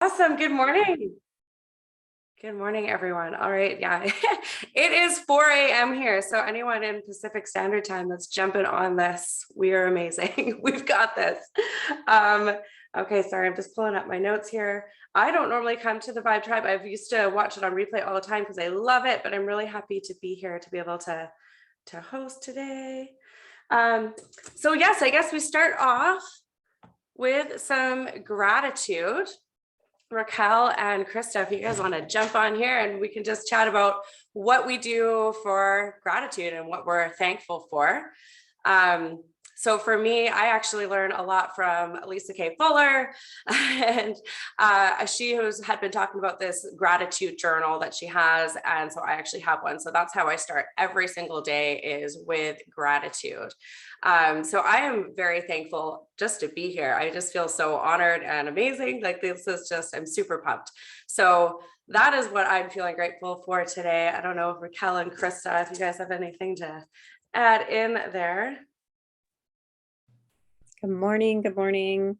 Awesome. Good morning. Good morning, everyone. All right. Yeah, it is 4 a.m. here. So anyone in Pacific Standard Time that's jumping on this, we are amazing. We've got this. Um, okay, sorry, I'm just pulling up my notes here. I don't normally come to the Vibe Tribe. I've used to watch it on replay all the time because I love it, but I'm really happy to be here to be able to host today. So yes, I guess we start off with some gratitude. Raquel and Krista, if you guys want to jump on here and we can just chat about what we do for gratitude and what we're thankful for. So for me, I actually learn a lot from Lisa K. Fuller, and she had been talking about this gratitude journal that she has, and so I actually have one. So that's how I start every single day, is with gratitude. So I am very thankful just to be here. I just feel so honored and amazing. Like, this is just, I'm super pumped. So that is what I'm feeling grateful for today. I don't know if Raquel and Krista, if you guys have anything to add in there. Good morning. Good morning.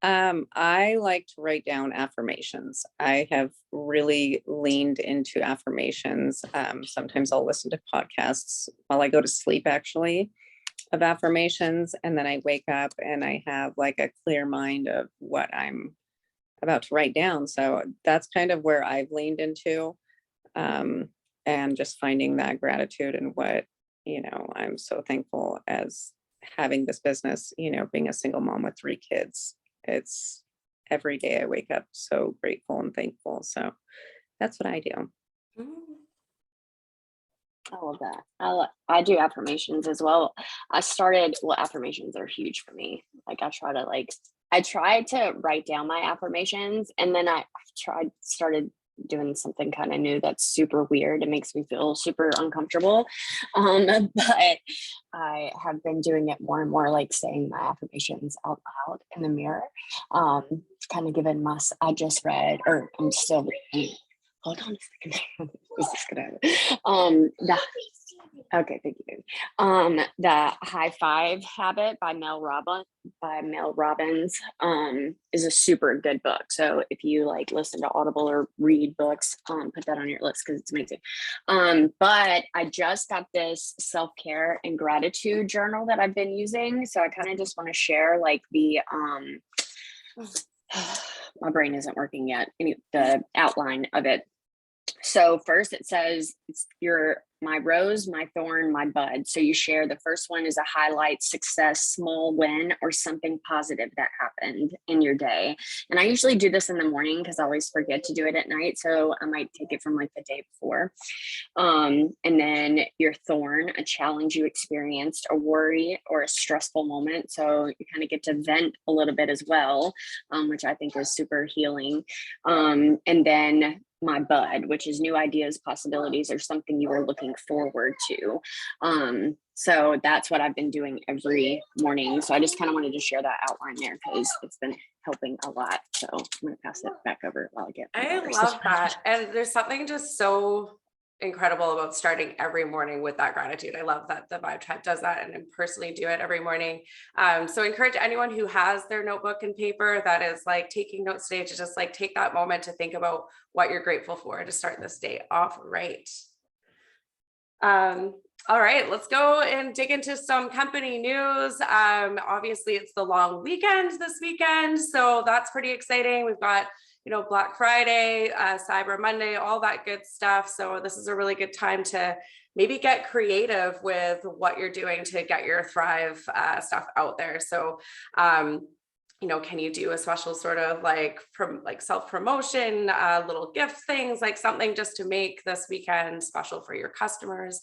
I like to write down affirmations. I have really leaned into affirmations. Sometimes I'll listen to podcasts while I go to sleep, actually, of affirmations. And then I wake up and I have like a clear mind of what I'm about to write down. So that's kind of where I've leaned into, and just finding that gratitude and what, I'm so thankful as having this business, being a single mom with 3 kids. It's every day I wake up so grateful and thankful. So that's what I do. I love that. I do affirmations as well. Affirmations are huge for me. Like, I try to write down my affirmations, and then I started doing something kind of new that's super weird. It makes me feel super uncomfortable. But I have been doing it more and more, like saying my affirmations out loud in the mirror. Kind of given I just read, or I'm still reading. Hold on a second. This is gonna okay, thank you. The High Five Habit by Mel Robbins is a super good book. So if you like listen to Audible or read books, put that on your list because it's amazing. But I just got this self-care and gratitude journal that I've been using. So I kind of just want to share like the my brain isn't working yet. The outline of it. So first it says, you're my rose, my thorn, my bud. So you share, the first one is a highlight, success, small win, or something positive that happened in your day. And I usually do this in the morning because I always forget to do it at night. So I might take it from like the day before. And then your thorn, a challenge you experienced, a worry, or a stressful moment. So you kind of get to vent a little bit as well, which I think is super healing. And then my bud, which is new ideas, possibilities, or something you were looking forward to. So that's what I've been doing every morning. So I just kind of wanted to share that outline there because it's been helping a lot. So I'm going to pass it back over while I get. I love that. And there's something just so incredible about starting every morning with that gratitude. I love that the Vibe Tribe does that, and I personally do it every morning. So encourage anyone who has their notebook and paper that is like taking notes today to just like take that moment to think about what you're grateful for to start this day off right. All right, let's go and dig into some company news. Obviously it's the long weekend this weekend, so that's pretty exciting. We've got Black Friday, Cyber Monday, all that good stuff. So this is a really good time to maybe get creative with what you're doing to get your Thrive stuff out there. So, can you do a special sort of like self-promotion, little gift things, like something just to make this weekend special for your customers?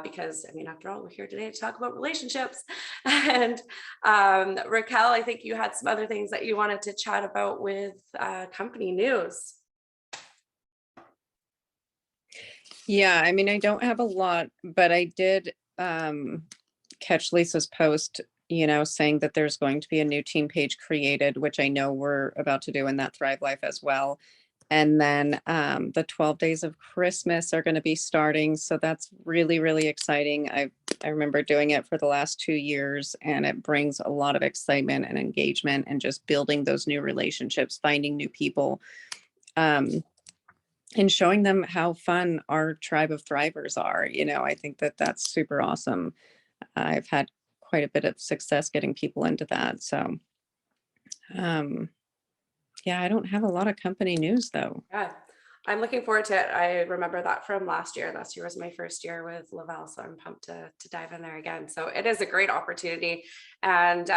Because after all, we're here today to talk about relationships. And Raquel, I think you had some other things that you wanted to chat about with company news. Yeah, I don't have a lot, but I did catch Lisa's post, saying that there's going to be a new team page created, which I know we're about to do in that Thrive Life as well. And then the 12 days of Christmas are going to be starting. So that's really, really exciting. I've I remember doing it for the last 2 years, and it brings a lot of excitement and engagement and just building those new relationships, finding new people, and showing them how fun our tribe of thrivers are. I think that that's super awesome. I've had quite a bit of success getting people into that. So, yeah, I don't have a lot of company news though. Yeah, I'm looking forward to it. I remember that from last year. Last year was my first year with Lavelle, so I'm pumped to dive in there again. So it is a great opportunity, and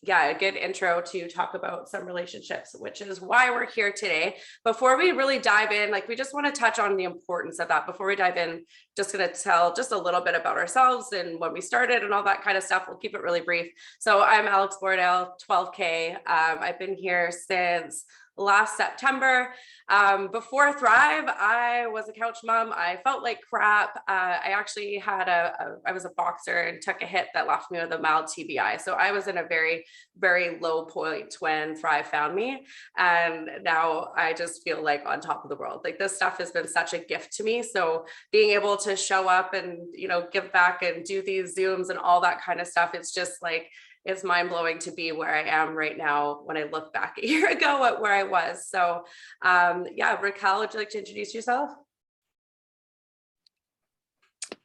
yeah, a good intro to talk about some relationships, which is why we're here today. Before we really dive in, like we just want to touch on the importance of that. Before we dive in, just going to tell just a little bit about ourselves and when we started and all that kind of stuff. We'll keep it really brief. So I'm Alex Bordell, 12K. I've been here since last September. Before Thrive, I was a couch mom. I felt like crap. I actually had I was a boxer and took a hit that left me with a mild TBI. So I was in a very, very low point when Thrive found me. And now I just feel like on top of the world. Like this stuff has been such a gift to me. So being able to show up and, give back and do these Zooms and all that kind of stuff, it's just like, it's mind blowing to be where I am right now when I look back a year ago at where I was. So yeah, Raquel, would you like to introduce yourself?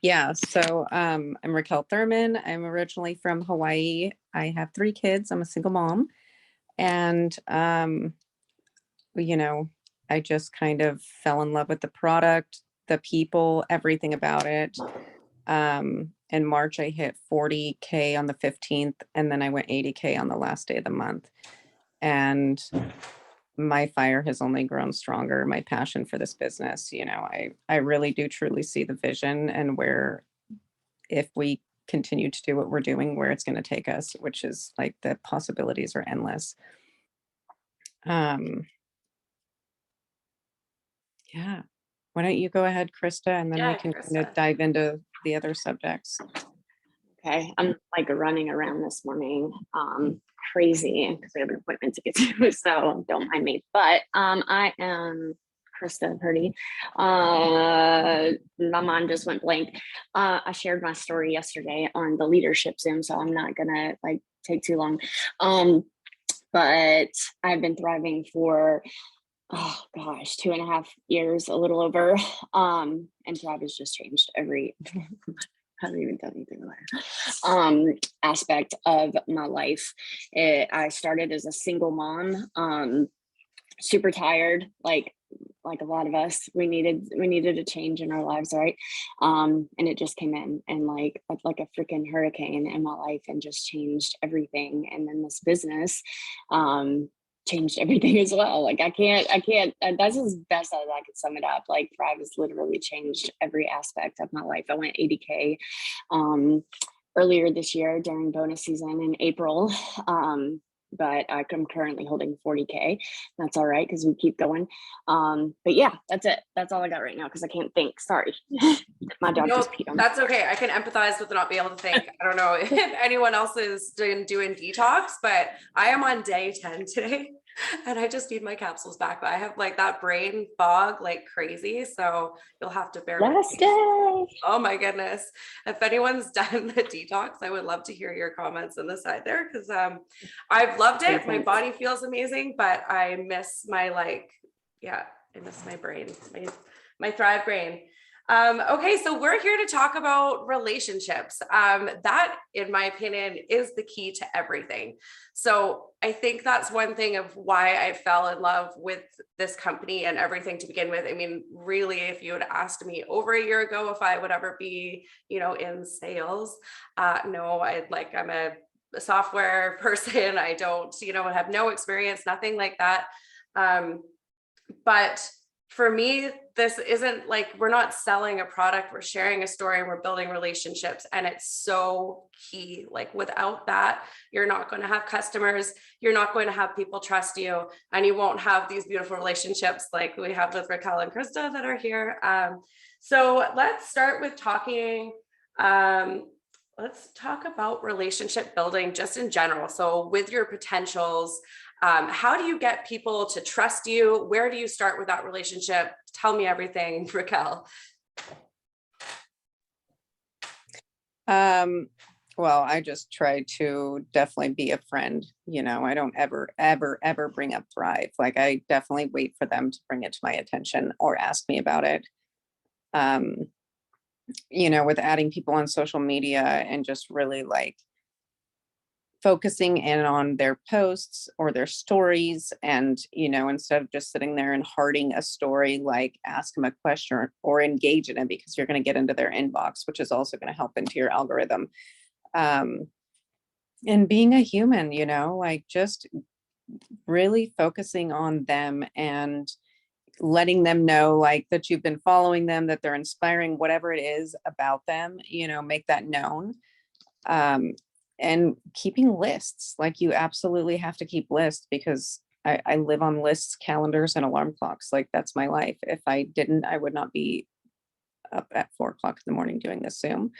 Yeah, so I'm Raquel Thurman. I'm originally from Hawaii. I have 3 kids. I'm a single mom. And, I just kind of fell in love with the product, the people, everything about it. In March, I hit 40K on the 15th, and then I went 80K on the last day of the month. And my fire has only grown stronger. My passion for this business, I really do truly see the vision and where, if we continue to do what we're doing, where it's going to take us, which is like the possibilities are endless. Yeah. Why don't you go ahead, Krista, and then Yeah, we can kind Krista. of dive into the other subjects. Okay, I'm like running around this morning, crazy because we have an appointment to get to, so don't mind me. But I am Krista Purdy. My mind just went blank. I shared my story yesterday on the leadership Zoom, so I'm not gonna like take too long. But I've been thriving for 2.5 years, a little over. And Thrive has just changed every I haven't even done anything about it. Aspect of my life. I started as a single mom, super tired, like a lot of us. We needed a change in our lives, right? And it just came in and like a freaking hurricane in my life and just changed everything. And then this business changed everything as well. Like I can't, that's as best as I could sum it up. Like Thrive has literally changed every aspect of my life. I went 80K earlier this year during bonus season in April. But I'm currently holding 40K. That's all right, because we keep going. But yeah, that's it. That's all I got right now, because I can't think. Sorry. My dog just peed on me. That's okay. I can empathize with not being able to think. I don't know if anyone else is doing detox, but I am on day 10 today and I just need my capsules back. But I have like that brain fog like crazy. So you'll have to bear with Last me. day. Oh my goodness. If anyone's done the detox, I would love to hear your comments on the side there, because I've loved it. My body feels amazing, but I miss my I miss my brain, my Thrive brain. Okay, so we're here to talk about relationships. That, in my opinion, is the key to everything. So I think that's one thing of why I fell in love with this company and everything to begin with. I mean, really, if you had asked me over a year ago if I would ever be, in sales, no, I'm a software person. I don't, have no experience, nothing like that. But for me, this isn't like, we're not selling a product, we're sharing a story and we're building relationships. And it's so key. Like without that, you're not going to have customers, you're not going to have people trust you, and you won't have these beautiful relationships like we have with Raquel and Krista that are here. So let's start with talking. Let's talk about relationship building just in general. So with your potentials, how do you get people to trust you? Where do you start with that relationship? Tell me everything, Raquel. Well, I just try to definitely be a friend. I don't ever bring up Thrive. Like, I definitely wait for them to bring it to my attention or ask me about it. Um, with adding people on social media and just really like focusing in on their posts or their stories. And, instead of just sitting there and hearting a story, like ask them a question or engage in it, because you're going to get into their inbox, which is also going to help into your algorithm. And being a human, like just really focusing on them and letting them know like that you've been following them, that they're inspiring, whatever it is about them, make that known. And keeping lists, like you absolutely have to keep lists, because I live on lists, calendars, and alarm clocks. Like, that's my life. If I didn't, I would not be up at 4 o'clock in the morning doing this Zoom.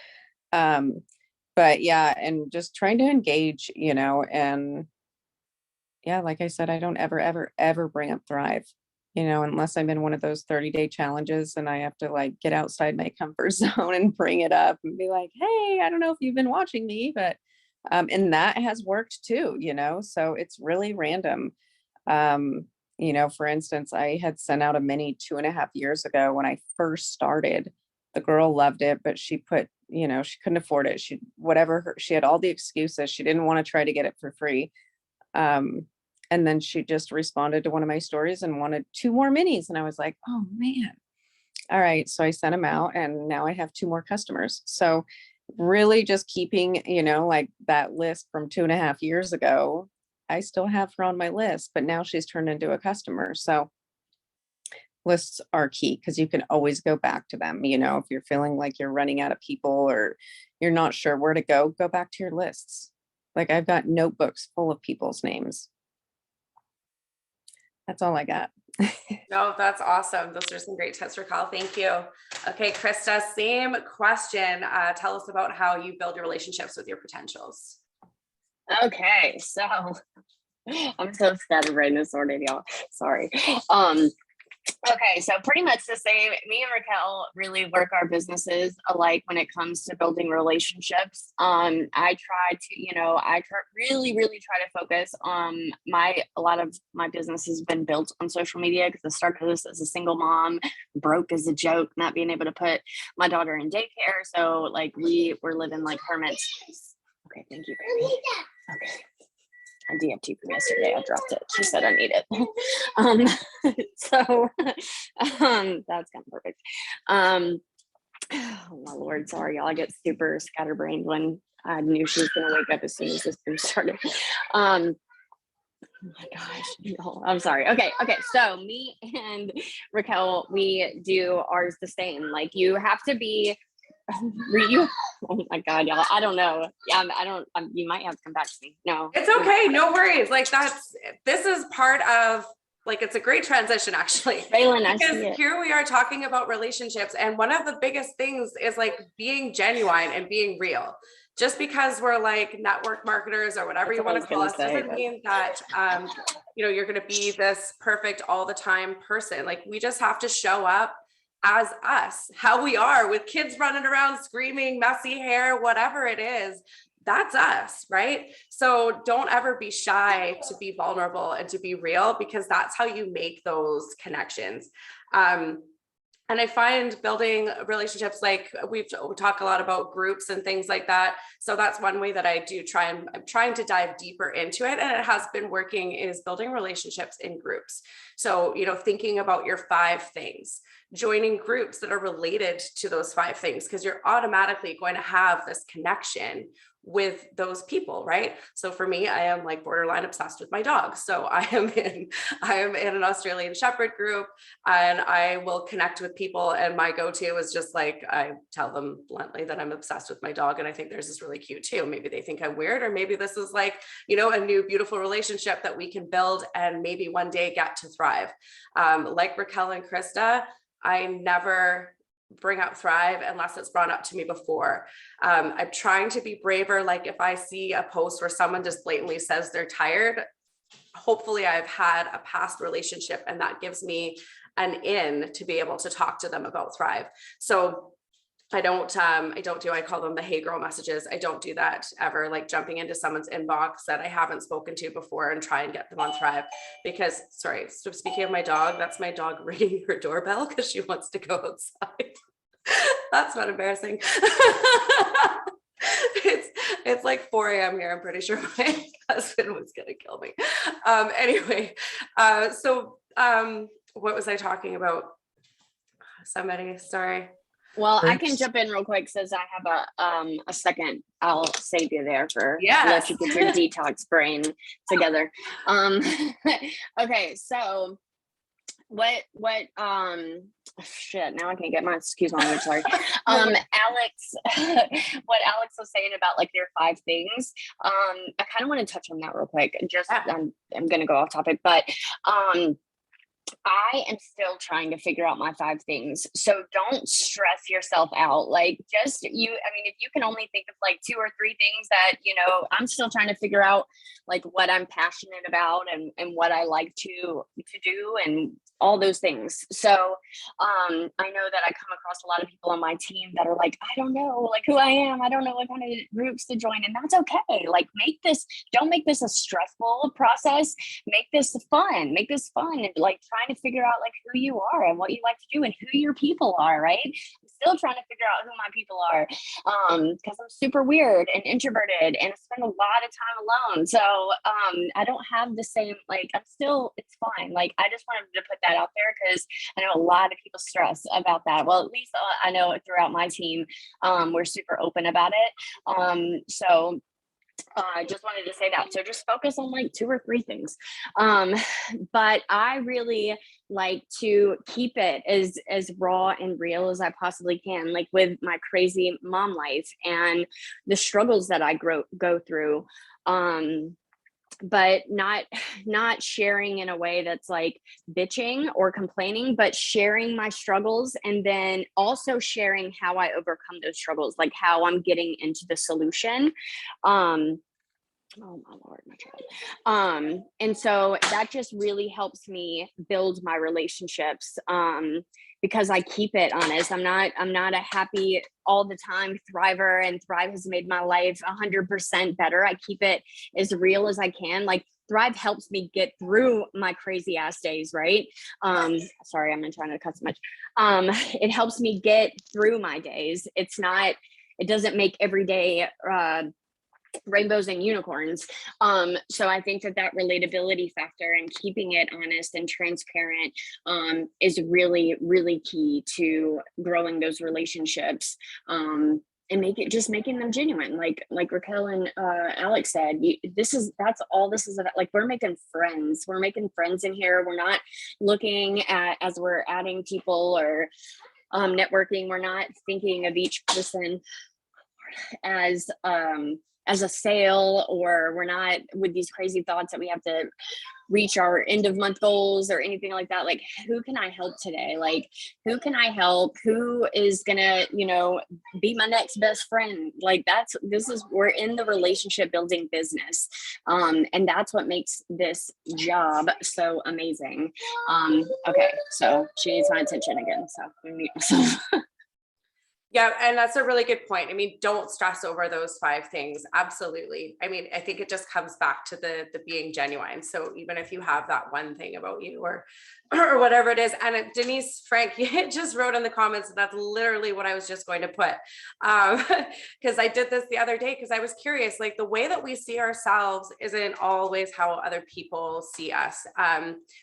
But yeah, and just trying to engage, and yeah, like I said, I don't ever bring up Thrive, unless I'm in one of those 30-day challenges and I have to like get outside my comfort zone and bring it up and be like, hey, I don't know if you've been watching me, but and that has worked too, so it's really random. For instance, I had sent out a mini 2.5 years ago when I first started. The girl loved it, but she put, she couldn't afford it. She had all the excuses. She didn't want to try to get it for free. And then she just responded to one of my stories and wanted 2 more minis. And I was like, oh man. All right. So I sent them out and now I have 2 more customers. So really just keeping, like that list from 2.5 years ago, I still have her on my list, but now she's turned into a customer. So lists are key, because you can always go back to them. If you're feeling like you're running out of people or you're not sure where to go back to your lists. Like, I've got notebooks full of people's names. That's all I got. No, that's awesome. Those are some great tips, Raquel. Thank you. Okay, Krista, same question. Tell us about how you build your relationships with your potentials. Okay, so I'm so scatterbrained this morning, y'all. Sorry. Okay, so pretty much the same. Me and Raquel really work our businesses alike when it comes to building relationships. I try to, really try to focus on a lot of my business has been built on social media, because I started this as a single mom, broke as a joke, not being able to put my daughter in daycare. So like we're living like hermits. Okay, thank you, baby. Okay. I DM'd from yesterday. I dropped it. She said I need it. So that's kind of perfect. Oh my Lord, sorry, y'all. I get super scatterbrained when I knew she was gonna wake up as soon as this room started. Oh my gosh, no, I'm sorry. Okay. So me and Raquel, we do ours the same. Like, you have to be. Oh my God, y'all. I don't know. Yeah, you might have to come back to me. No, it's okay. No worries. Like, this is part of, like, it's a great transition actually. Raylan, because here we are talking about relationships. And one of the biggest things is like being genuine and being real. Just because we're like network marketers or whatever you want to call us doesn't mean that, you're going to be this perfect all the time person. Like, we just have to show up as us, how we are, with kids running around screaming, messy hair, whatever it is. That's us, right? So don't ever be shy to be vulnerable and to be real, because that's how you make those connections. And I find building relationships, like we talk a lot about groups and things like that. So that's one way that I do I'm trying to dive deeper into it. And it has been working, is building relationships in groups. So, thinking about your 5 things, joining groups that are related to those 5 things, because you're automatically going to have this connection with those people, right? So for me, I am like borderline obsessed with my dog. So I am in an Australian Shepherd group, and I will connect with people. And my go-to is just like, I tell them bluntly that I'm obsessed with my dog, and I think theirs is really cute too. Maybe they think I'm weird, or maybe this is like, a new beautiful relationship that we can build and maybe one day get to thrive. Like Raquel and Krista, I never bring up Thrive unless it's brought up to me before. I'm trying to be braver. Like, if I see a post where someone just blatantly says they're tired, hopefully I've had a past relationship, and that gives me an in to be able to talk to them about Thrive. So I call them the hey girl messages. I don't do that ever, like jumping into someone's inbox that I haven't spoken to before and try and get them on Thrive. Because, sorry, so speaking of my dog, that's my dog ringing her doorbell because she wants to go outside. That's not embarrassing. It's like 4 a.m. here. I'm pretty sure my husband was gonna kill me. Anyway, what was I talking about? Somebody, sorry. Well, I can jump in real quick since I have a second. I'll save you there for let you get your detox brain together. Okay, so what shit, now I can't get my excuse my language, sorry. Alex, what Alex was saying about like their 5 things. I kind of want to touch on that real quick. Just I'm gonna go off topic, but I am still trying to figure out my 5 things. So don't stress yourself out. Like just if you can only think of like 2 or 3 things that, I'm still trying to figure out like what I'm passionate about and what I like to do and all those things. So I know that I come across a lot of people on my team that are like, I don't know like who I am. I don't know what kind of groups to join. And that's okay. Like don't make this a stressful process. Make this fun and like trying to figure out like who you are and what you like to do and who your people are, right? I'm still trying to figure out who my people are because I'm super weird and introverted and I spend a lot of time alone. So I don't have the same, like it's fine. Like I just wanted to put that out there because I know a lot of people stress about that. Well, at least I know throughout my team, we're super open about it. So I just wanted to say that. So just focus on like 2 or 3 things. But I really like to keep it as raw and real as I possibly can, like with my crazy mom life and the struggles that I go through. But not sharing in a way that's like bitching or complaining, but sharing my struggles and then also sharing how I overcome those struggles, like how I'm getting into the solution. Oh my Lord, my child. And so that just really helps me build my relationships because I keep it honest. I'm not a happy all the time thriver, and Thrive has made my life 100% better. I keep it as real as I can. Like Thrive helps me get through my crazy ass days, right? Sorry, I'm not trying to cut so much. It helps me get through my days. It doesn't make every day rainbows and unicorns. So I think that relatability factor and keeping it honest and transparent is really, really key to growing those relationships. And making them genuine, like Raquel and Alex said. That's all this is about. Like we're making friends in here. We're not looking at, as we're adding people or networking, we're not thinking of each person as a sale, or we're not with these crazy thoughts that we have to reach our end of month goals or anything like that. Like, who can I help today? Like, who can I help? Who is gonna, be my next best friend? Like we're in the relationship building business. And that's what makes this job so amazing. Okay, so she needs my attention again. So I'm gonna mute myself. Yeah, and that's a really good point. I mean, don't stress over those 5 things. Absolutely. I mean, I think it just comes back to the being genuine. So even if you have that one thing about you or whatever it is, and Denise Frank, you just wrote in the comments, that's literally what I was just going to put. Because I did this the other day because I was curious, like the way that we see ourselves isn't always how other people see us.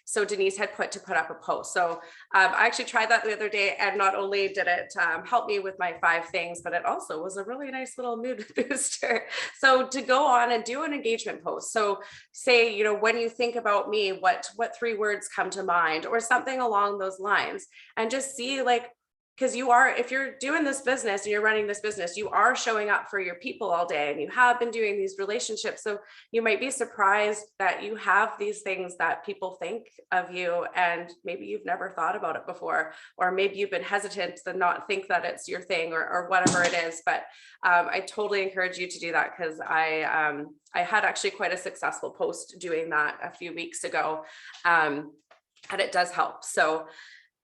So Denise had put up a post. So I actually tried that the other day, and not only did it help me with my 5 things, but it also was a really nice little mood booster. So to go on and do an engagement post. So say, when you think about me, what 3 words come to mind, or something along those lines, and just see like, because if you're doing this business and you're running this business, you are showing up for your people all day, and you have been doing these relationships. So you might be surprised that you have these things that people think of you, and maybe you've never thought about it before, or maybe you've been hesitant to not think that it's your thing, or whatever it is. But I totally encourage you to do that, because I had actually quite a successful post doing that a few weeks ago, and it does help. So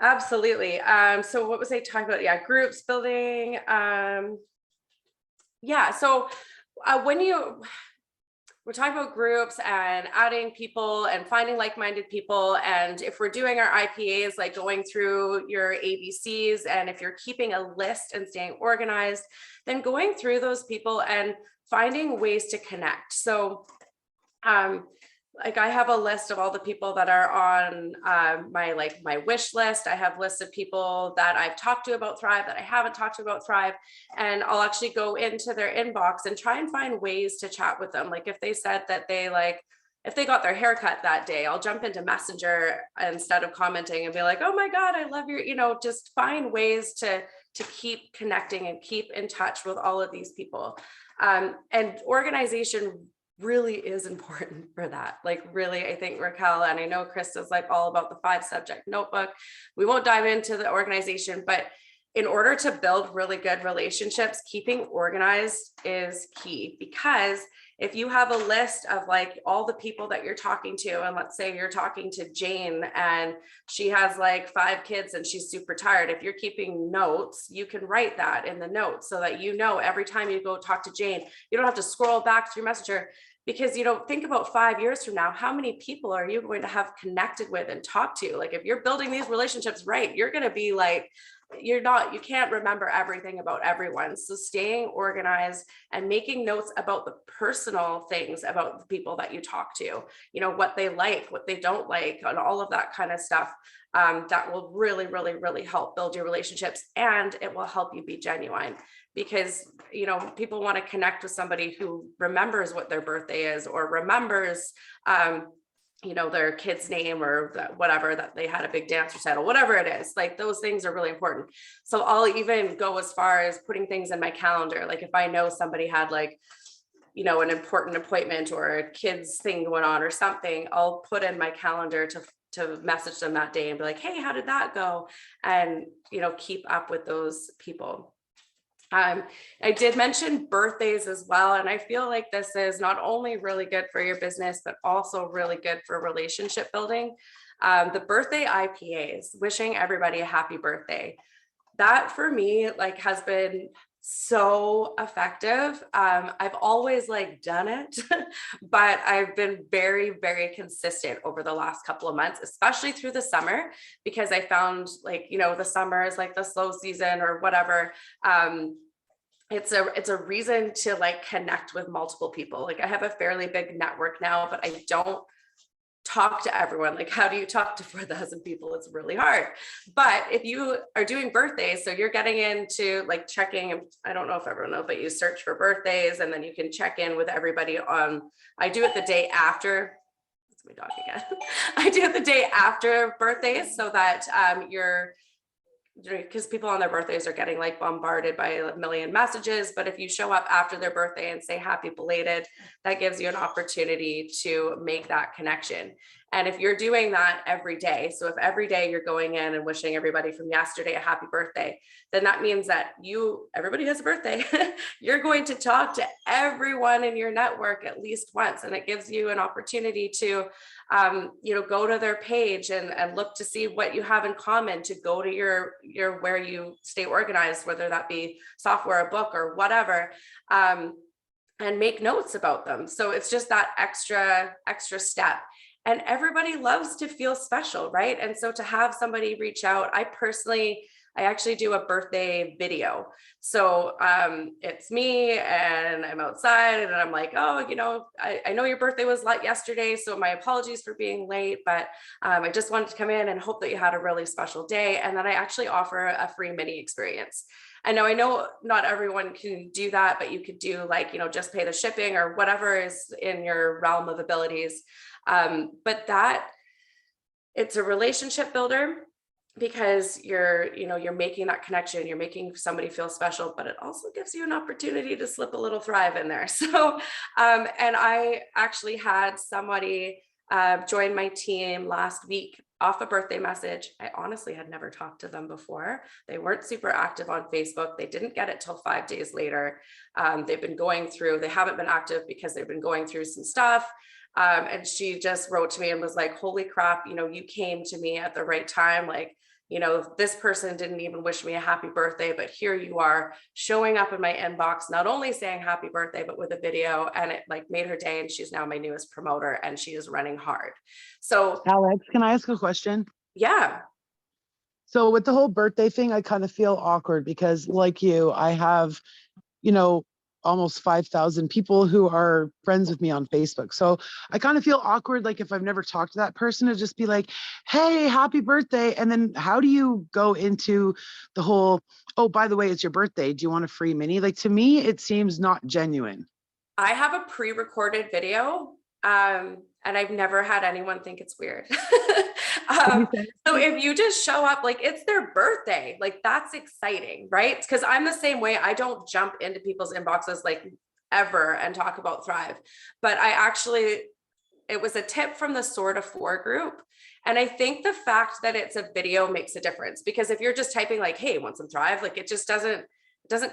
Absolutely. So what was I talking about? Yeah, groups building. Yeah, so when we're talking about groups and adding people and finding like-minded people, and if we're doing our IPAs, like going through your ABCs, and if you're keeping a list and staying organized, then going through those people and finding ways to connect. So like I have a list of all the people that are on my wish list. I have lists of people that I've talked to about Thrive that I haven't talked to about Thrive, and I'll actually go into their inbox and try and find ways to chat with them. Like if they said that if they got their haircut that day, I'll jump into Messenger instead of commenting and be like, oh my God, I love your, just find ways to keep connecting and keep in touch with all of these people. And organization really is important for that. Like really, I think Raquel, and I know Krista's like all about the 5-subject notebook. We won't dive into the organization, but in order to build really good relationships, keeping organized is key, because if you have a list of like all the people that you're talking to, and let's say you're talking to Jane and she has like 5 kids and she's super tired, if you're keeping notes, you can write that in the notes so that every time you go talk to Jane, you don't have to scroll back through Messenger. Because think about 5 years from now, how many people are you going to have connected with and talked to? Like if you're building these relationships right, you're going to be like, you can't remember everything about everyone. So staying organized and making notes about the personal things about the people that you talk to, what they like, what they don't like, and all of that kind of stuff. That will really, really, really help build your relationships, and it will help you be genuine, because people want to connect with somebody who remembers what their birthday is, or remembers their kid's name, or whatever, that they had a big dance recital, whatever it is. Like those things are really important. So I'll even go as far as putting things in my calendar. Like if I know somebody had an important appointment or a kid's thing going on or something, I'll put in my calendar to message them that day and be like, hey, how did that go? And keep up with those people. I did mention birthdays as well, and I feel like this is not only really good for your business, but also really good for relationship building. The birthday IPAs, wishing everybody a happy birthday. That for me has been so effective. I've always done it, but I've been very, very consistent over the last couple of months, especially through the summer, because I found the summer is like the slow season or whatever. It's a reason to connect with multiple people. I have a fairly big network now, but I don't talk to everyone. How do you talk to 4,000 people? It's really hard. But if you are doing birthdays, so you're getting into checking, I don't know if everyone knows, but you search for birthdays and then you can check in with everybody on, I do it the day after. That's my dog again. I do it the day after birthdays, so that because people on their birthdays are getting bombarded by a million messages. But if you show up after their birthday and say happy belated, that gives you an opportunity to make that connection. And if you're doing that every day, so if every day you're going in and wishing everybody from yesterday a happy birthday, then that means that everybody has a birthday. You're going to talk to everyone in your network at least once. And it gives you an opportunity to go to their page and look to see what you have in common, to go to your where you stay organized, whether that be software, a book, or whatever, and make notes about them. So it's just that extra step. And everybody loves to feel special, right? And so to have somebody reach out, I actually do a birthday video. So it's me and I'm outside and I'm like, oh, I know your birthday was yesterday, so my apologies for being late, but I just wanted to come in and hope that you had a really special day. And then I actually offer a free mini experience. I know not everyone can do that, but you could do just pay the shipping or whatever is in your realm of abilities. But it's a relationship builder, because you're making that connection, you're making somebody feel special, but it also gives you an opportunity to slip a little Thrive in there. So, and I actually had somebody join my team last week off a birthday message. I honestly had never talked to them before. They weren't super active on Facebook. They didn't get it till 5 days later. They haven't been active because they've been going through some stuff. And she just wrote to me and was like, holy crap, you came to me at the right time. you know, this person didn't even wish me a happy birthday, but here you are showing up in my inbox, not only saying happy birthday, but with a video, and it like made her day. And she's now my newest promoter and she is running hard. So Alex, can I ask a question? yeah. So with the whole birthday thing, I kind of feel awkward because like you, I have, you know, almost 5,000 people who are friends with me on Facebook. So I kind of feel awkward, like if I've never talked to that person, to just be like, hey, happy birthday. And then how do you go into the whole, oh, by the way, it's your birthday, do you want a free mini? Like, to me, it seems not genuine. I have a pre-recorded video, and I've never had anyone think it's weird. So if you just show up, like it's their birthday, like that's exciting, right? Because I'm the same way. I don't jump into people's inboxes like ever and talk about Thrive, but I actually, it was a tip from the Sort of Four group. And I think the fact that it's a video makes a difference, because if you're just typing like, hey, want some Thrive? Like it just doesn't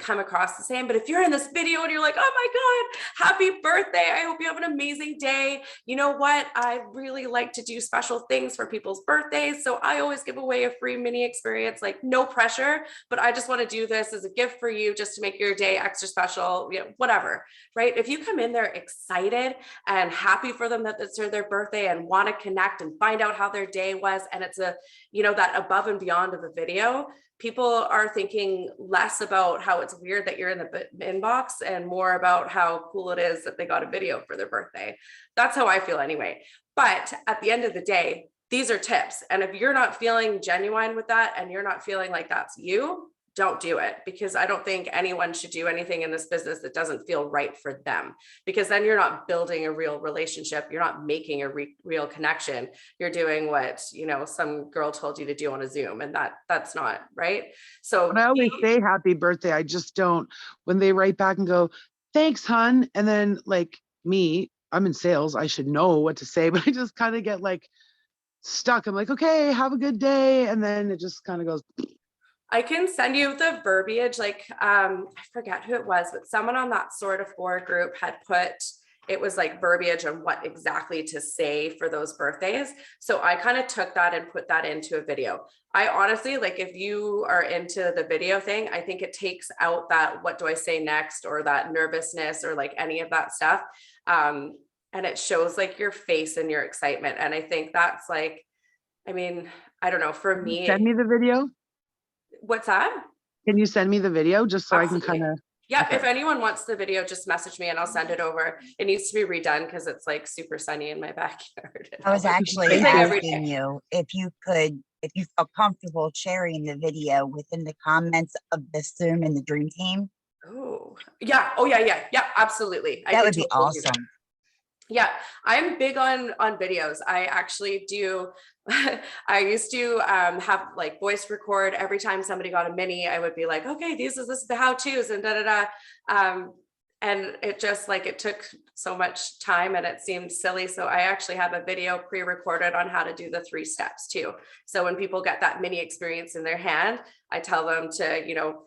come across the same. But if you're in this video and you're like, oh my God, happy birthday, I hope you have an amazing day. You know what? I really like to do special things for people's birthdays. So I always give away a free mini experience, like no pressure, but I just want to do this as a gift for you, just to make your day extra special, you know, whatever, right? If you come in there excited and happy for them that it's their birthday and want to connect and find out how their day was, and it's a, you know, that above and beyond of a video, people are thinking less about how it's weird that you're in the inbox and more about how cool it is that they got a video for their birthday. That's how I feel anyway. But at the end of the day, these are tips. And if you're not feeling genuine with that and you're not feeling like that's you, don't do it, because I don't think anyone should do anything in this business that doesn't feel right for them, because then you're not building a real relationship. You're not making a real connection. You're doing what, you know, some girl told you to do on a Zoom, and that's not right. So When I always say happy birthday, I just don't, when they write back and go, thanks, hun. And then like me, I'm in sales, I should know what to say, but I just kind of get like stuck. I'm like, okay, have a good day. And then it just kind of goes. I can send you the verbiage, like I forget who it was, but someone on that Sort of Four group had put, it was like verbiage on what exactly to say for those birthdays. So I kind of took that and put that into a video. I honestly, like if you are into the video thing, I think it takes out that what do I say next, or that nervousness, or like any of that stuff. And it shows like your face and your excitement. And I think that's like, I mean, I don't know, for me. Send me the video. What's that? Can you send me the video just so Absolutely. I can kind of. Yeah, okay. If anyone wants the video, just message me and I'll send it over. It needs to be redone because it's like super sunny in my backyard. I was actually Every day. asking you if you felt comfortable sharing the video within the comments of the Zoom and the Dream Team. Oh, yeah. Oh, yeah. Absolutely. That would be awesome. Yeah, I'm big on videos. I actually do. I used to have like voice record every time somebody got a mini. I would be like, okay, this is the how-tos and and it just like, it took so much time and it seemed silly. So I actually have a video pre-recorded on how to do the 3 steps too. So when people get that mini experience in their hand, I tell them to, you know,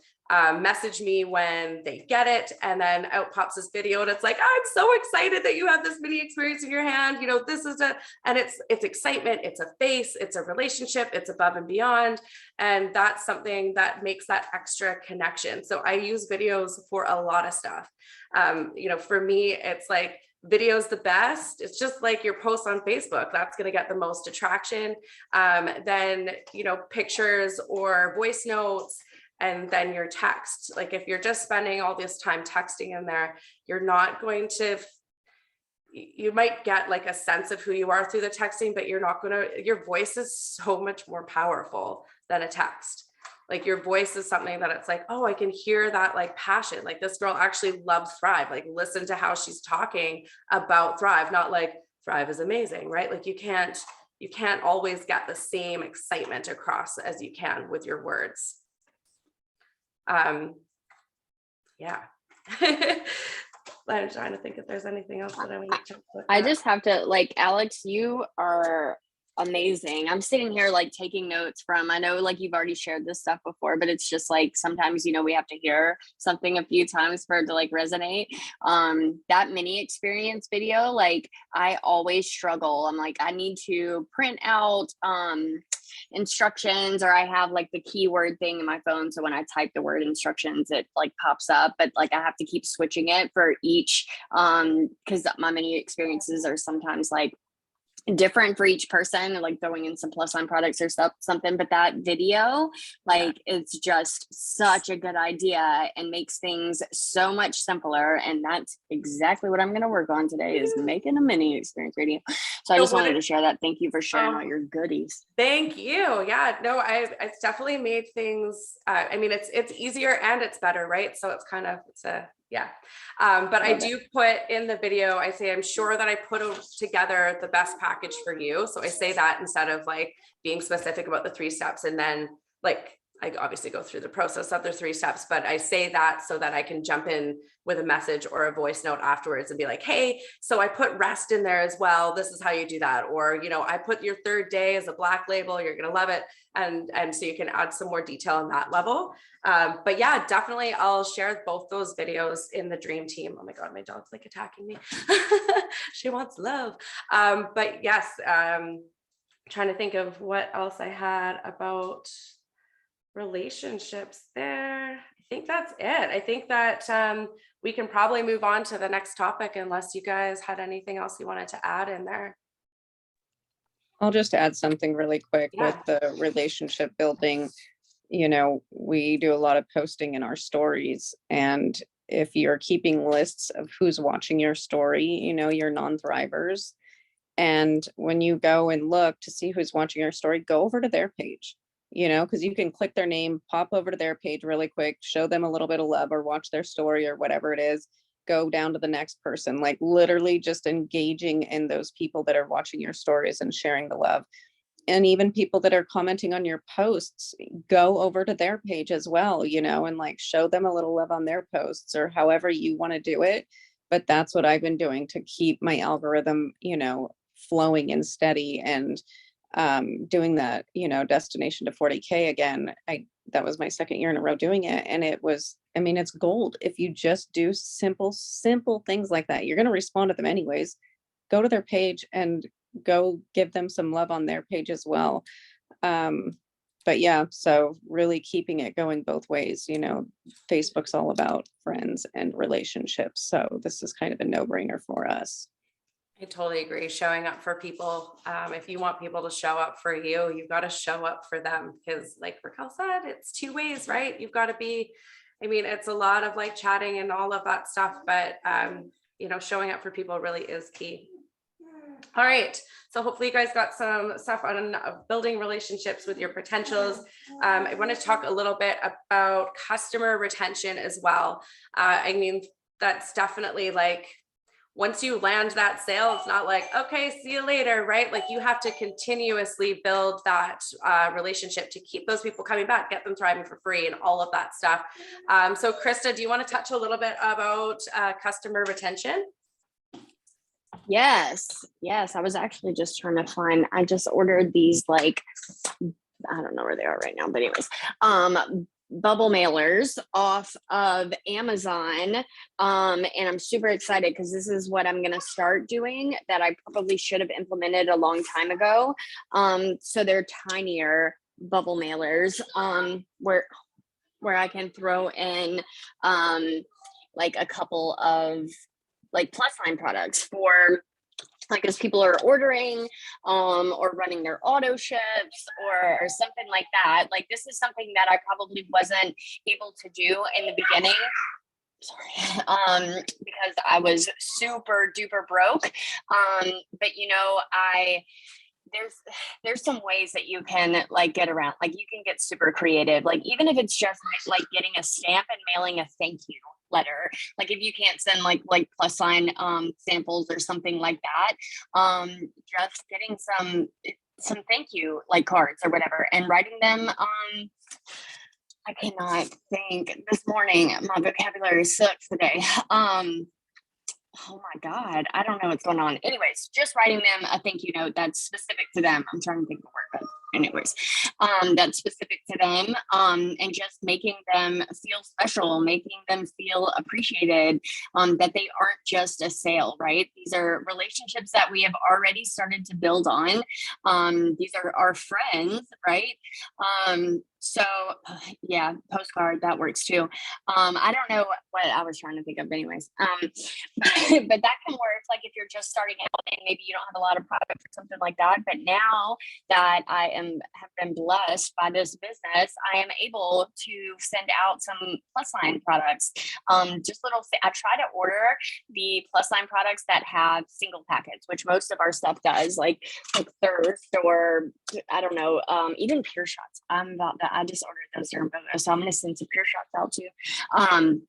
message me when they get it, and then out pops this video and it's like, I'm so excited that you have this mini experience in your hand. You know, this is and it's excitement, it's a face, it's a relationship, it's above and beyond. And that's something that makes that extra connection. So I use videos for a lot of stuff. You know, for me, it's like, video's the best. It's just like your post on Facebook, that's going to get the most attraction. Then, you know, pictures or voice notes, and then your text. Like if you're just spending all this time texting in there, you're not going to, you might get like a sense of who you are through the texting, but you're not going to, your voice is so much more powerful than a text. Like your voice is something that it's like, oh, I can hear that like passion. Like this girl actually loves Thrive. Like listen to how she's talking about Thrive, not like Thrive is amazing, right? Like you can't always get the same excitement across as you can with your words. Yeah. I'm trying to think if there's anything else that I want to talk about. I just have to, like, Alex, you are amazing. I'm sitting here like taking notes from, I know like you've already shared this stuff before, but it's just like sometimes, you know, we have to hear something a few times for it to like resonate. That mini experience video, like I always struggle. I'm like, I need to print out instructions, or I have like the keyword thing in my phone. So when I type the word instructions, it like pops up, but like I have to keep switching it for each, because my menu experiences are sometimes like different for each person, like throwing in some plus sign products or something. But that video, like, it's just such a good idea and makes things so much simpler. And that's exactly what I'm going to work on today, is making a mini experience video. So I just wanted to share that. Thank you for sharing all your goodies. Thank you. Yeah, no, it's definitely made things, I mean, it's easier and it's better, right? So it's kind of, yeah. But I do put in the video, I say, I'm sure that I put together the best package for you. So I say that instead of like being specific about the 3 steps. And then like, I obviously go through the process of the 3 steps, but I say that so that I can jump in with a message or a voice note afterwards and be like, hey, so I put rest in there as well. This is how you do that. Or, you know, I put your 3rd day as a black label. You're going to love it. And so you can add some more detail on that level. But yeah, definitely I'll share both those videos in the dream team. Oh my God, my dog's like attacking me. She wants love. But yes, trying to think of what else I had about relationships there. I think that's it. I think that we can probably move on to the next topic unless you guys had anything else you wanted to add in there. I'll just add something really quick with the relationship building. You know, we do a lot of posting in our stories, and if you're keeping lists of who's watching your story, you know, your non-thrivers. And when you go and look to see who's watching your story, go over to their page, you know, because you can click their name, pop over to their page really quick, show them a little bit of love or watch their story or whatever it is, go down to the next person, like literally just engaging in those people that are watching your stories and sharing the love. And even people that are commenting on your posts, go over to their page as well, you know, and like show them a little love on their posts or however you want to do it. But that's what I've been doing to keep my algorithm, you know, flowing and steady, and doing that, you know, destination to 40K again. That was my 2nd year in a row doing it. And it was, I mean, it's gold. If you just do simple things like that, you're going to respond to them anyways. Go to their page and go give them some love on their page as well. But yeah, so really keeping it going both ways. You know, Facebook's all about friends and relationships. So this is kind of a no-brainer for us. I totally agree. Showing up for people. If you want people to show up for you, you've got to show up for them, because like Raquel said, it's 2 ways, right? You've got to be, I mean, it's a lot of like chatting and all of that stuff, but you know, showing up for people really is key. All right. So hopefully you guys got some stuff on building relationships with your potentials. I want to talk a little bit about customer retention as well. I mean, that's definitely like, once you land that sale, it's not like, okay, see you later, right? Like you have to continuously build that relationship to keep those people coming back, get them thriving for free and all of that stuff. So Krista, do you want to touch a little bit about customer retention? Yes. I was actually just trying to find, I just ordered these, like, I don't know where they are right now, but anyways, bubble mailers off of Amazon. And I'm super excited because this is what I'm going to start doing that I probably should have implemented a long time ago. So they're tinier bubble mailers, where I can throw in, like a couple of like plus sign products for, like, as people are ordering or running their auto ships or something like that. Like, this is something that I probably wasn't able to do in the beginning. Sorry, because I was super duper broke. But you know, there's some ways that you can like get around, like you can get super creative, like even if it's just like getting a stamp and mailing a thank you letter. Like if you can't send like plus sign samples or something like that, just getting some thank you like cards or whatever and writing them. I cannot think this morning, my vocabulary sucks today. Oh my God, I don't know what's going on. Anyways, just writing them a thank you note that's specific to them. I'm trying to think of the word, but anyways, that's specific to them, and just making them feel special, making them feel appreciated, that they aren't just a sale, right? These are relationships that we have already started to build on. These are our friends, right? So yeah, postcard, that works too. I don't know what I was trying to think of anyways. But that can work like if you're just starting out and maybe you don't have a lot of product or something like that. But now that have been blessed by this business, I am able to send out some plus line products. Just little, I try to order the plus line products that have single packets, which most of our stuff does, like Thirst, or I don't know, even Pure Shots. I just ordered those during BOGO, so I'm going to send some Pure Shots out too.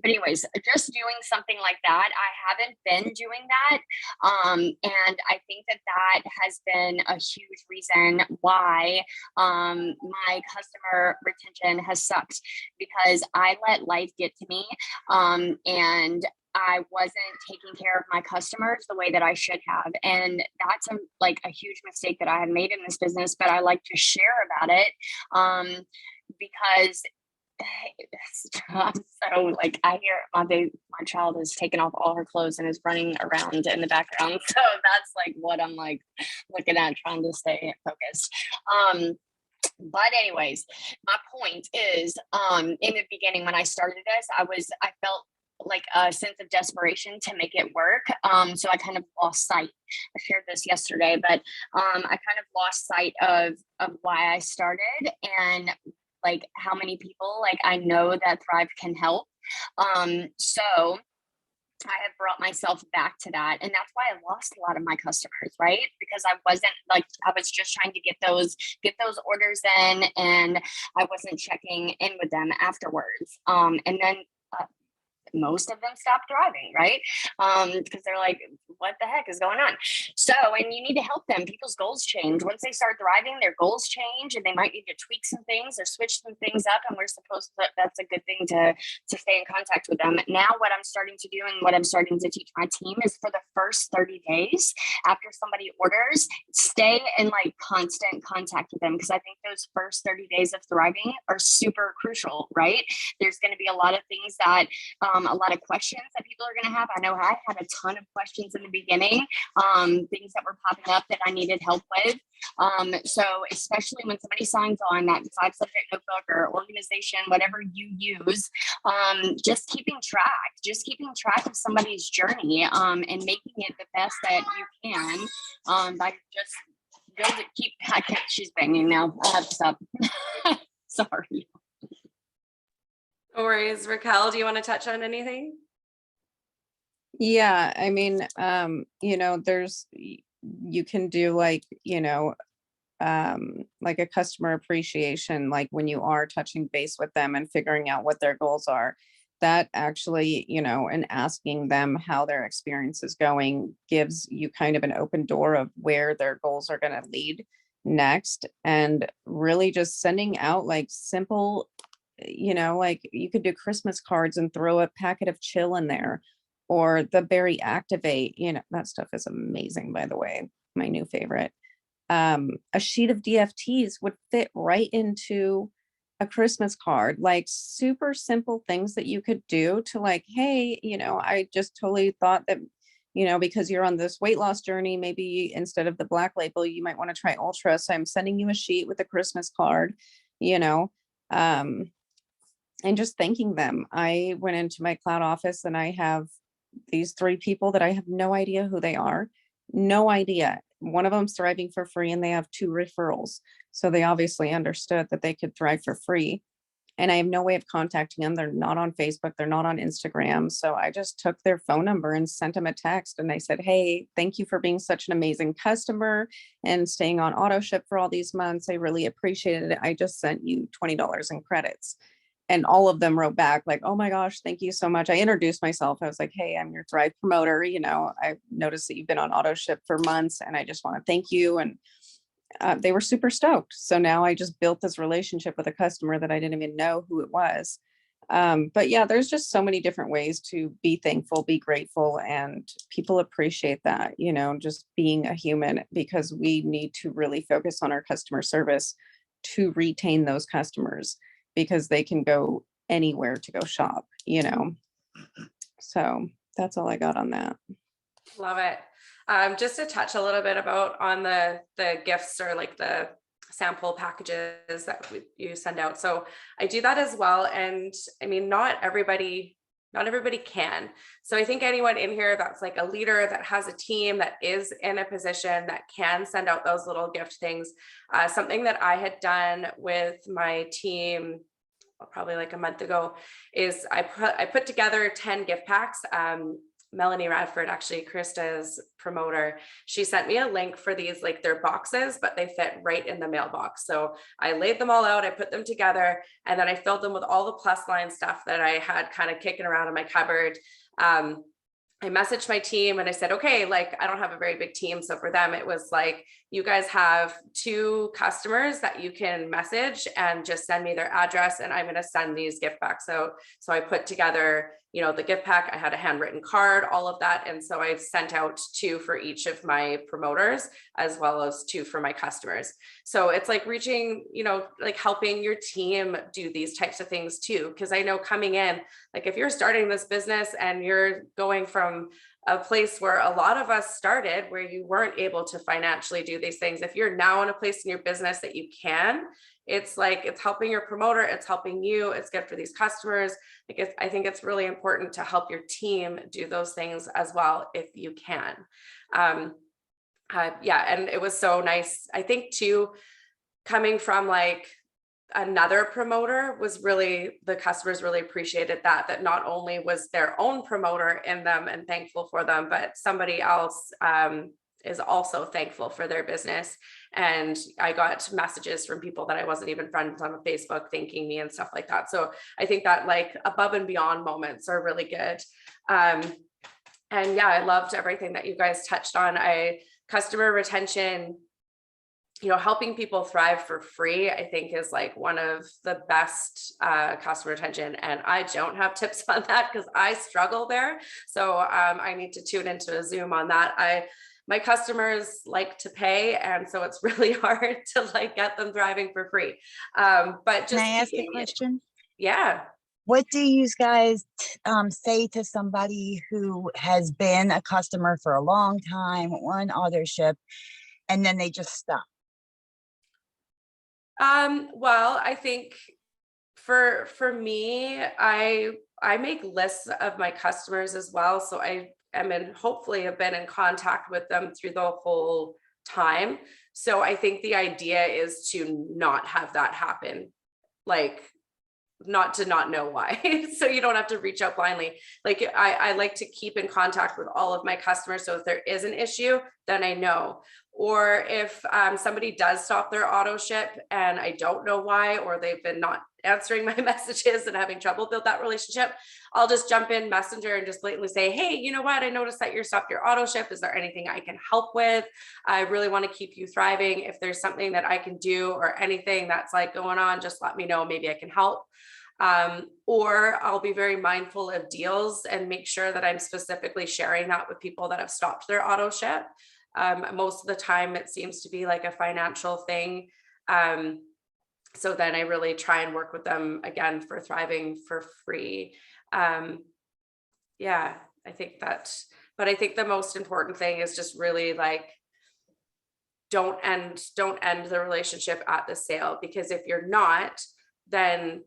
But anyways, just doing something like that. I haven't been doing that. And I think that has been a huge reason why my customer retention has sucked, because I let life get to me. And I wasn't taking care of my customers the way that I should have. And that's a huge mistake that I have made in this business, but I like to share about it because I'm so like, I hear my child has taken off all her clothes and is running around in the background. So that's like what I'm like looking at, trying to stay focused. But anyways, my point is, in the beginning, when I started this, I felt like a sense of desperation to make it work. So I kind of lost sight. I shared this yesterday, but I kind of lost sight of why I started and like how many people like I know that Thrive can help. So I have brought myself back to that. And that's why I lost a lot of my customers, right? Because I was just trying to get those orders in, and I wasn't checking in with them afterwards. And then most of them stopped driving, right? Because they're like, what the heck is going on? So, and you need to help them. People's goals change. Once they start thriving, their goals change, and they might need to tweak some things or switch some things up. And that's a good thing to stay in contact with them. Now, what I'm starting to do and what I'm starting to teach my team is for the first 30 days after somebody orders, stay in like constant contact with them. Because I think those first 30 days of thriving are super crucial, right? There's going to be a lot of things that, a lot of questions that people are going to have. I know I had a ton of questions in the beginning, things that were popping up that I needed help with. So especially when somebody signs on that 5-subject notebook or organization, whatever you use, just keeping track of somebody's journey, and making it the best that you can, by just she's banging now. I have to stop. Sorry. No worries. Raquel, do you want to touch on anything? Yeah, I mean, you can do like, like a customer appreciation, like when you are touching base with them and figuring out what their goals are, that actually, and asking them how their experience is going gives you kind of an open door of where their goals are going to lead next. And really just sending out like simple, like you could do Christmas cards and throw a packet of chill in there, or the berry activate, that stuff is amazing, by the way, my new favorite. A sheet of DFTs would fit right into a Christmas card, like super simple things that you could do to like, hey, I just totally thought that, because you're on this weight loss journey, maybe instead of the Black Label, you might want to try Ultra. So I'm sending you a sheet with a Christmas card, and just thanking them. I went into my cloud office and I have these 3 people that I have no idea who they are. No idea. One of them's thriving for free and they have 2 referrals. So they obviously understood that they could thrive for free. And I have no way of contacting them. They're not on Facebook. They're not on Instagram. So I just took their phone number and sent them a text. And I said, hey, thank you for being such an amazing customer and staying on auto ship for all these months. I really appreciated it. I just sent you $20 in credits. And all of them wrote back like, oh my gosh, thank you so much. I introduced myself. I was like, hey, I'm your Thrive promoter. I noticed that you've been on auto ship for months and I just want to thank you. And they were super stoked. So now I just built this relationship with a customer that I didn't even know who it was. But yeah, there's just so many different ways to be thankful, be grateful, and people appreciate that, you know, just being a human, because we need to really focus on our customer service to retain those customers, because they can go anywhere to go shop, you know. So that's all I got on that. Love it. Just to touch a little bit about on the gifts or like the sample packages that you send out. So I do that as well. And I mean, not everybody can. So I think anyone in here that's like a leader, that has a team, that is in a position that can send out those little gift things. Something that I had done with my team probably like a month ago is I put together 10 gift packs. Melanie Radford, actually Krista's promoter, she sent me a link for these, like they're boxes, but they fit right in the mailbox. So I laid them all out, I put them together, and then I filled them with all the plus line stuff that I had kind of kicking around in my cupboard. I messaged my team and I said, okay, like I don't have a very big team. So for them, it was like, you guys have 2 customers that you can message and just send me their address and I'm going to send these gift packs out. So I put together, you know, the gift pack, I had a handwritten card, all of that. And so I sent out 2 for each of my promoters, as well as 2 for my customers. So it's like reaching, you know, like helping your team do these types of things too. Cause I know coming in, like if you're starting this business and you're going from a place where a lot of us started, where you weren't able to financially do these things, if you're now in a place in your business that you can, it's like, it's helping your promoter, it's helping you, it's good for these customers. Like I think it's really important to help your team do those things as well, if you can. Yeah, and it was so nice. I think too, coming from like another promoter was really, the customers really appreciated that not only was their own promoter in them and thankful for them, but somebody else is also thankful for their business. And I got messages from people that I wasn't even friends on Facebook thanking me and stuff like that. So I think that like above and beyond moments are really good. And yeah, I loved everything that you guys touched on. Customer retention, you know, helping people thrive for free, I think is like one of the best customer retention. And I don't have tips on that because I struggle there. So I need to tune into a Zoom on that. My customers like to pay, and so it's really hard to like get them thriving for free. But just Can I ask a question? Yeah. What do you guys say to somebody who has been a customer for a long time, one authorship, and then they just stop? Well, I think for me, I make lists of my customers as well. So hopefully have been in contact with them through the whole time. So I think the idea is to not have that happen, like not know why. So you don't have to reach out blindly. Like I like to keep in contact with all of my customers. So if there is an issue, then I know. Or if somebody does stop their auto ship and I don't know why, or they've been not answering my messages and having trouble build that relationship, I'll just jump in Messenger and just blatantly say, hey, you know what? I noticed that you're stopped your auto ship. Is there anything I can help with? I really want to keep you thriving. If there's something that I can do or anything that's like going on, just let me know. Maybe I can help. Or I'll be very mindful of deals and make sure that I'm specifically sharing that with people that have stopped their auto ship. Most of the time it seems to be like a financial thing. So then I really try and work with them again for thriving for free. Yeah, I think that, but I think the most important thing is just really like, don't end the relationship at the sale, because if you're not, then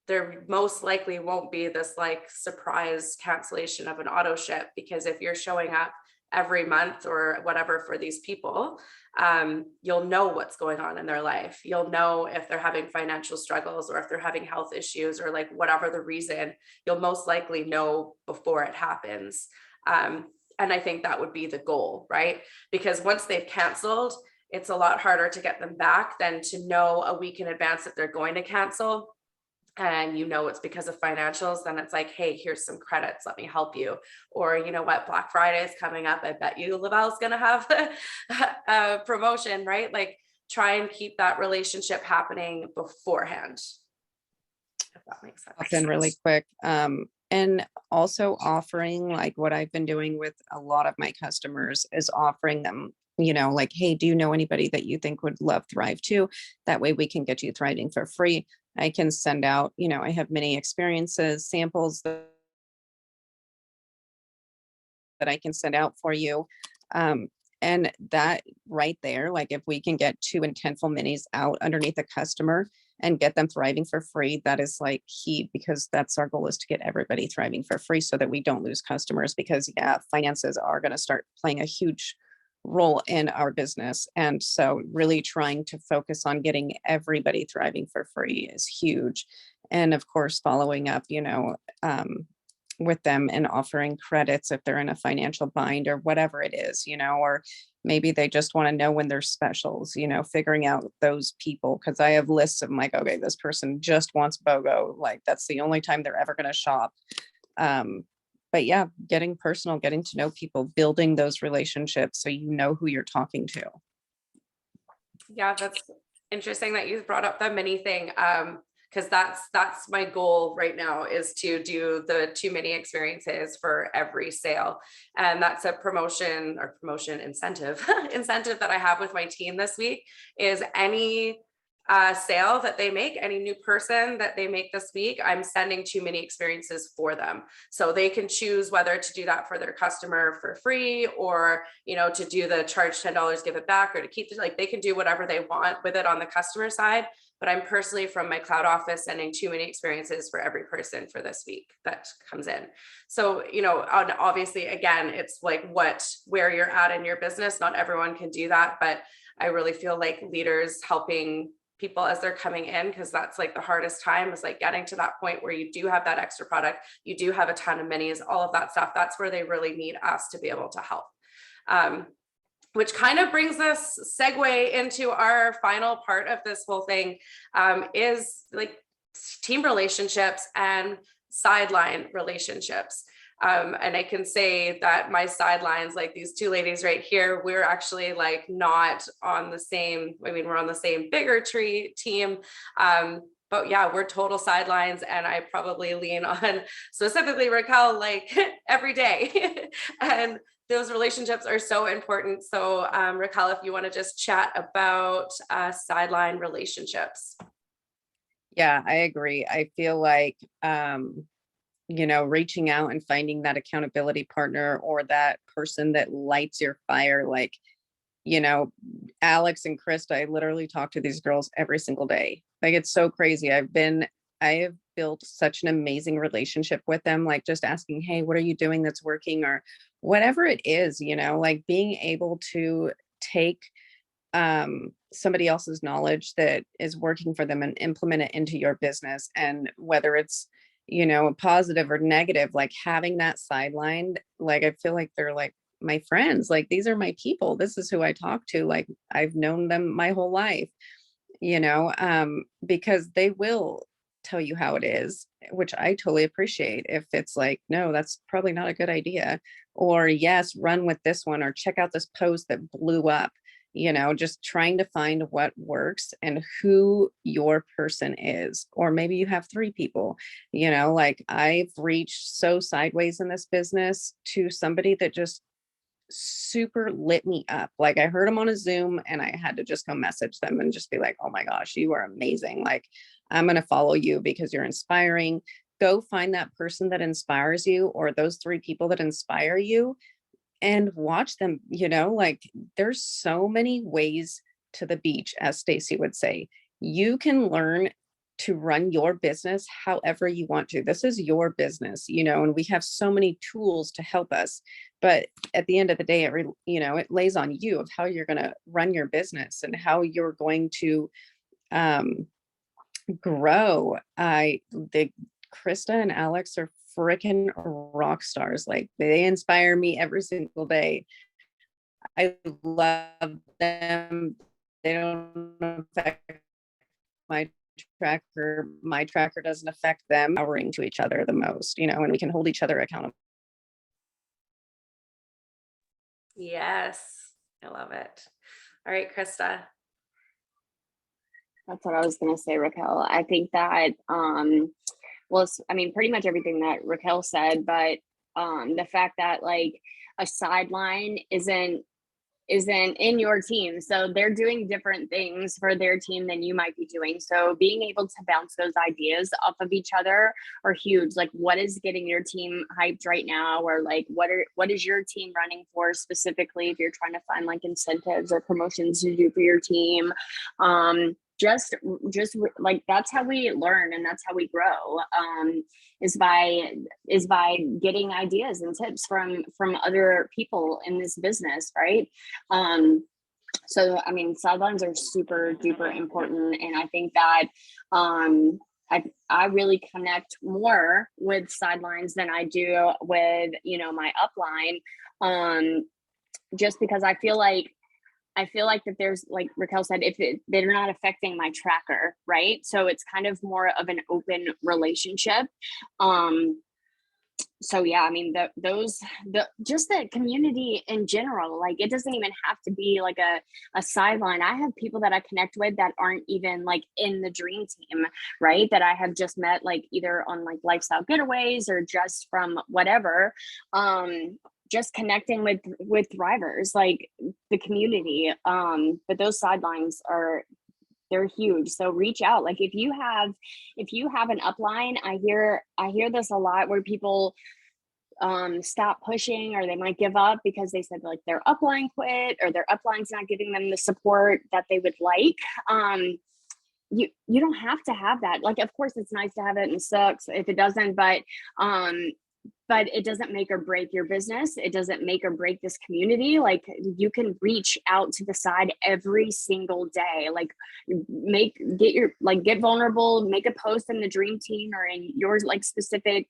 there most likely won't be this like surprise cancellation of an auto ship, because if you're showing up every month or whatever for these people, you'll know what's going on in their life. You'll know if they're having financial struggles or if they're having health issues or like whatever the reason, you'll most likely know before it happens. And I think that would be the goal, right? Because once they've canceled, it's a lot harder to get them back than to know a week in advance that they're going to cancel. And you know it's because of financials, then it's like, hey, here's some credits, let me help you. Or you know what, Black Friday is coming up, I bet you Lavelle's gonna have a promotion, right? Like try and keep that relationship happening beforehand. if that makes sense. Hop in really quick. And also offering, like what I've been doing with a lot of my customers is offering them, like, hey, do you know anybody that you think would love Thrive too? That way we can get you thriving for free. I can send out, I have many experiences, samples that I can send out for you. And that right there, like if we can get 2 intentful minis out underneath a customer and get them thriving for free, that is like key, because that's our goal, is to get everybody thriving for free so that we don't lose customers, because finances are going to start playing a huge role in our business. And so really trying to focus on getting everybody thriving for free is huge. And of course, following up, with them and offering credits if they're in a financial bind or whatever it is, or maybe they just want to know when there's specials, figuring out those people. Cause I have lists of like, okay, this person just wants BOGO. Like that's the only time they're ever going to shop. But yeah, getting personal, getting to know people, building those relationships so you know who you're talking to. Yeah, that's interesting that you brought up the mini thing. Because that's my goal right now, is to do the 2 mini experiences for every sale. And that's a promotion incentive that I have with my team this week, is any sale that they make, any new person that they make this week, I'm sending 2 mini experiences for them. So they can choose whether to do that for their customer for free, or, to do the charge $10, give it back, or to keep like they can do whatever they want with it on the customer side. But I'm personally from my cloud office sending 2 mini experiences for every person for this week that comes in. So, obviously, again, it's like where you're at in your business. Not everyone can do that, but I really feel like leaders helping people as they're coming in, because that's like the hardest time, is like getting to that point where you do have that extra product, you do have a ton of minis, all of that stuff. That's where they really need us to be able to help. Which kind of brings us segue into our final part of this whole thing, is like team relationships and sideline relationships. And I can say that my sidelines, like these 2 ladies right here, we're actually like not on the same, we're on the same bigger team. But yeah, we're total sidelines, and I probably lean on specifically Raquel like every day. And those relationships are so important. So Raquel, if you want to just chat about sideline relationships. Yeah, I agree. I feel like, reaching out and finding that accountability partner, or that person that lights your fire, like, Alex and Krista, I literally talk to these girls every single day. Like, it's so crazy. I have built such an amazing relationship with them, like just asking, hey, what are you doing that's working, or whatever it is, like being able to take somebody else's knowledge that is working for them and implement it into your business. And whether it's, positive or negative, like having that sideline, like I feel like they're like my friends, like these are my people. This is who I talk to. Like I've known them my whole life, because they will tell you how it is, which I totally appreciate. If it's like, no, that's probably not a good idea, or yes, run with this one, or check out this post that blew up, just trying to find what works and who your person is. Or maybe you have 3 people, like I've reached so sideways in this business to somebody that just super lit me up. Like I heard them on a Zoom and I had to just go message them and just be like, oh my gosh, you are amazing. Like I'm going to follow you because you're inspiring. Go find that person that inspires you, or those 3 people that inspire you, and watch them. Like there's so many ways to the beach, as Stacy would say. You can learn to run your business however you want to. This is your business, and we have so many tools to help us. But at the end of the day, it lays on you of how you're going to run your business and how you're going to grow. Krista and Alex are freaking rock stars. Like they inspire me every single day. I love them. They don't affect my tracker. My tracker doesn't affect them. Powering to each other the most, and we can hold each other accountable. Yes, I love it. All right, Krista. That's what I was going to say, Raquel. I think that, well, I mean, pretty much everything that Raquel said, but the fact that like a sideline isn't in your team. So they're doing different things for their team than you might be doing. So being able to bounce those ideas off of each other are huge. Like, what is getting your team hyped right now? Or like, what is your team running for specifically if you're trying to find like incentives or promotions to do for your team? Just like, that's how we learn and that's how we grow, is by getting ideas and tips from other people in this business, right? So I mean, sidelines are super duper important, and I think that I really connect more with sidelines than I do with, you know, my upline, just because I feel like that there's, like Raquel said, they're not affecting my tracker, right? So it's kind of more of an open relationship. So yeah, I mean, just the community in general, like it doesn't even have to be like a sideline. I have people that I connect with that aren't even like in the dream team, right? That I have just met like either on like lifestyle getaways or just from whatever. Just connecting with thrivers, like the community. But those sidelines they're huge. So reach out. Like if you have an upline, I hear this a lot where people stop pushing, or they might give up because they said like their upline quit or their upline's not giving them the support that they would like. You don't have to have that. Like, of course it's nice to have it and it sucks if it doesn't, but it doesn't make or break your business. It doesn't make or break this community. Like, you can reach out to the side every single day. Like, get vulnerable, make a post in the dream team or in your like specific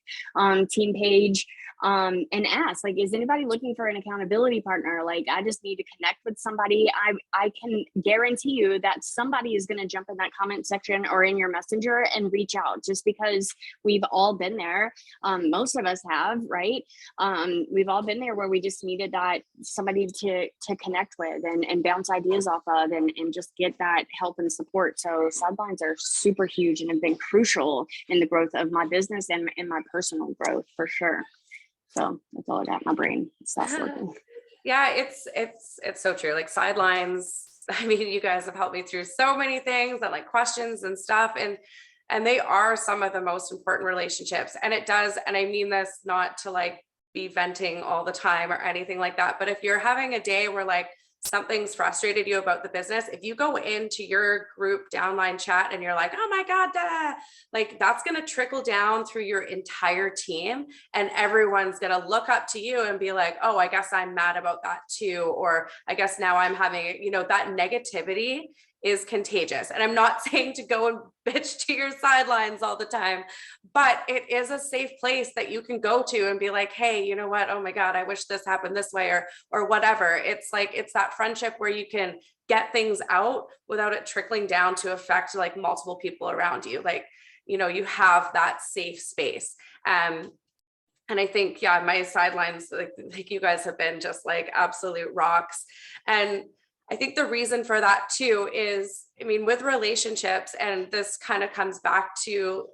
team page, and ask, like, is anybody looking for an accountability partner? Like, I just need to connect with somebody. I can guarantee you that somebody is going to jump in that comment section or in your messenger and reach out, just because we've all been there. Most of us have, right? We've all been there where we just needed that somebody to connect with and bounce ideas off of and just get that help and support. So sidelines are super huge and have been crucial in the growth of my business and in my personal growth, for sure. So that's all I got in my brain. Stops working. Yeah, it's so true. Like sidelines, I mean, you guys have helped me through so many things and like questions and stuff. And they are some of the most important relationships. And it does, and I mean this not to like be venting all the time or anything like that, but if you're having a day where like something's frustrated you about the business, if you go into your group downline chat and you're like, oh my God, like that's going to trickle down through your entire team, and everyone's going to look up to you and be like, oh, I guess I'm mad about that too. Or I guess now I'm having, you know, that negativity is contagious. And I'm not saying to go and bitch to your sidelines all the time, but it is a safe place that you can go to and be like, hey, you know what? Oh my God, I wish this happened this way, or whatever. It's like, it's that friendship where you can get things out without it trickling down to affect like multiple people around you. Like, you know, you have that safe space. And I think, yeah, my sidelines, like you guys have been just like absolute rocks. And I think the reason for that too is, I mean, with relationships, and this kind of comes back to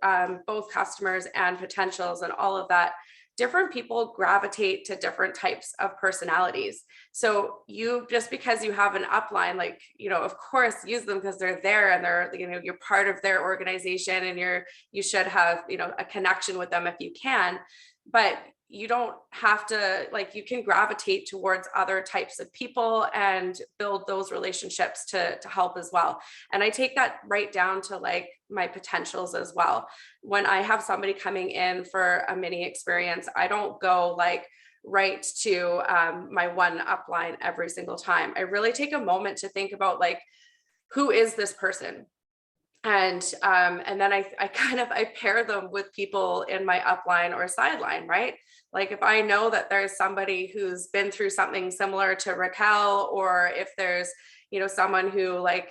both customers and potentials and all of that, different people gravitate to different types of personalities. So you, just because you have an upline, like, you know, of course, use them because they're there and they're, you know, you're part of their organization and you should have, you know, a connection with them if you can, but you don't have to, like, you can gravitate towards other types of people and build those relationships to help as well. And I take that right down to like my potentials as well. When I have somebody coming in for a mini experience, I don't go like right to my one upline every single time. I really take a moment to think about like, who is this person? And then I pair them with people in my upline or sideline, right? Like if I know that there's somebody who's been through something similar to Raquel, or if there's, you know, someone who like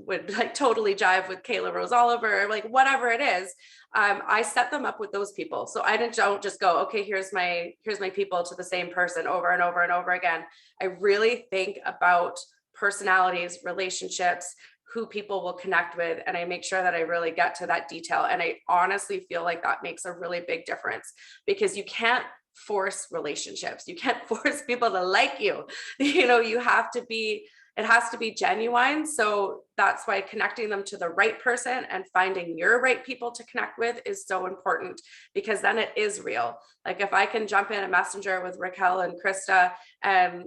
would like totally jive with Kayla Rose Oliver, like whatever it is, I set them up with those people. So I don't just go, okay, here's my people to the same person over and over and over again. I really think about personalities, relationships, who people will connect with. And I make sure that I really get to that detail. And I honestly feel like that makes a really big difference, because you can't force relationships. You can't force people to like you. You have to be, it has to be genuine. So that's why connecting them to the right person and finding your right people to connect with is so important, because then it is real. Like if I can jump in a messenger with Raquel and Krista and,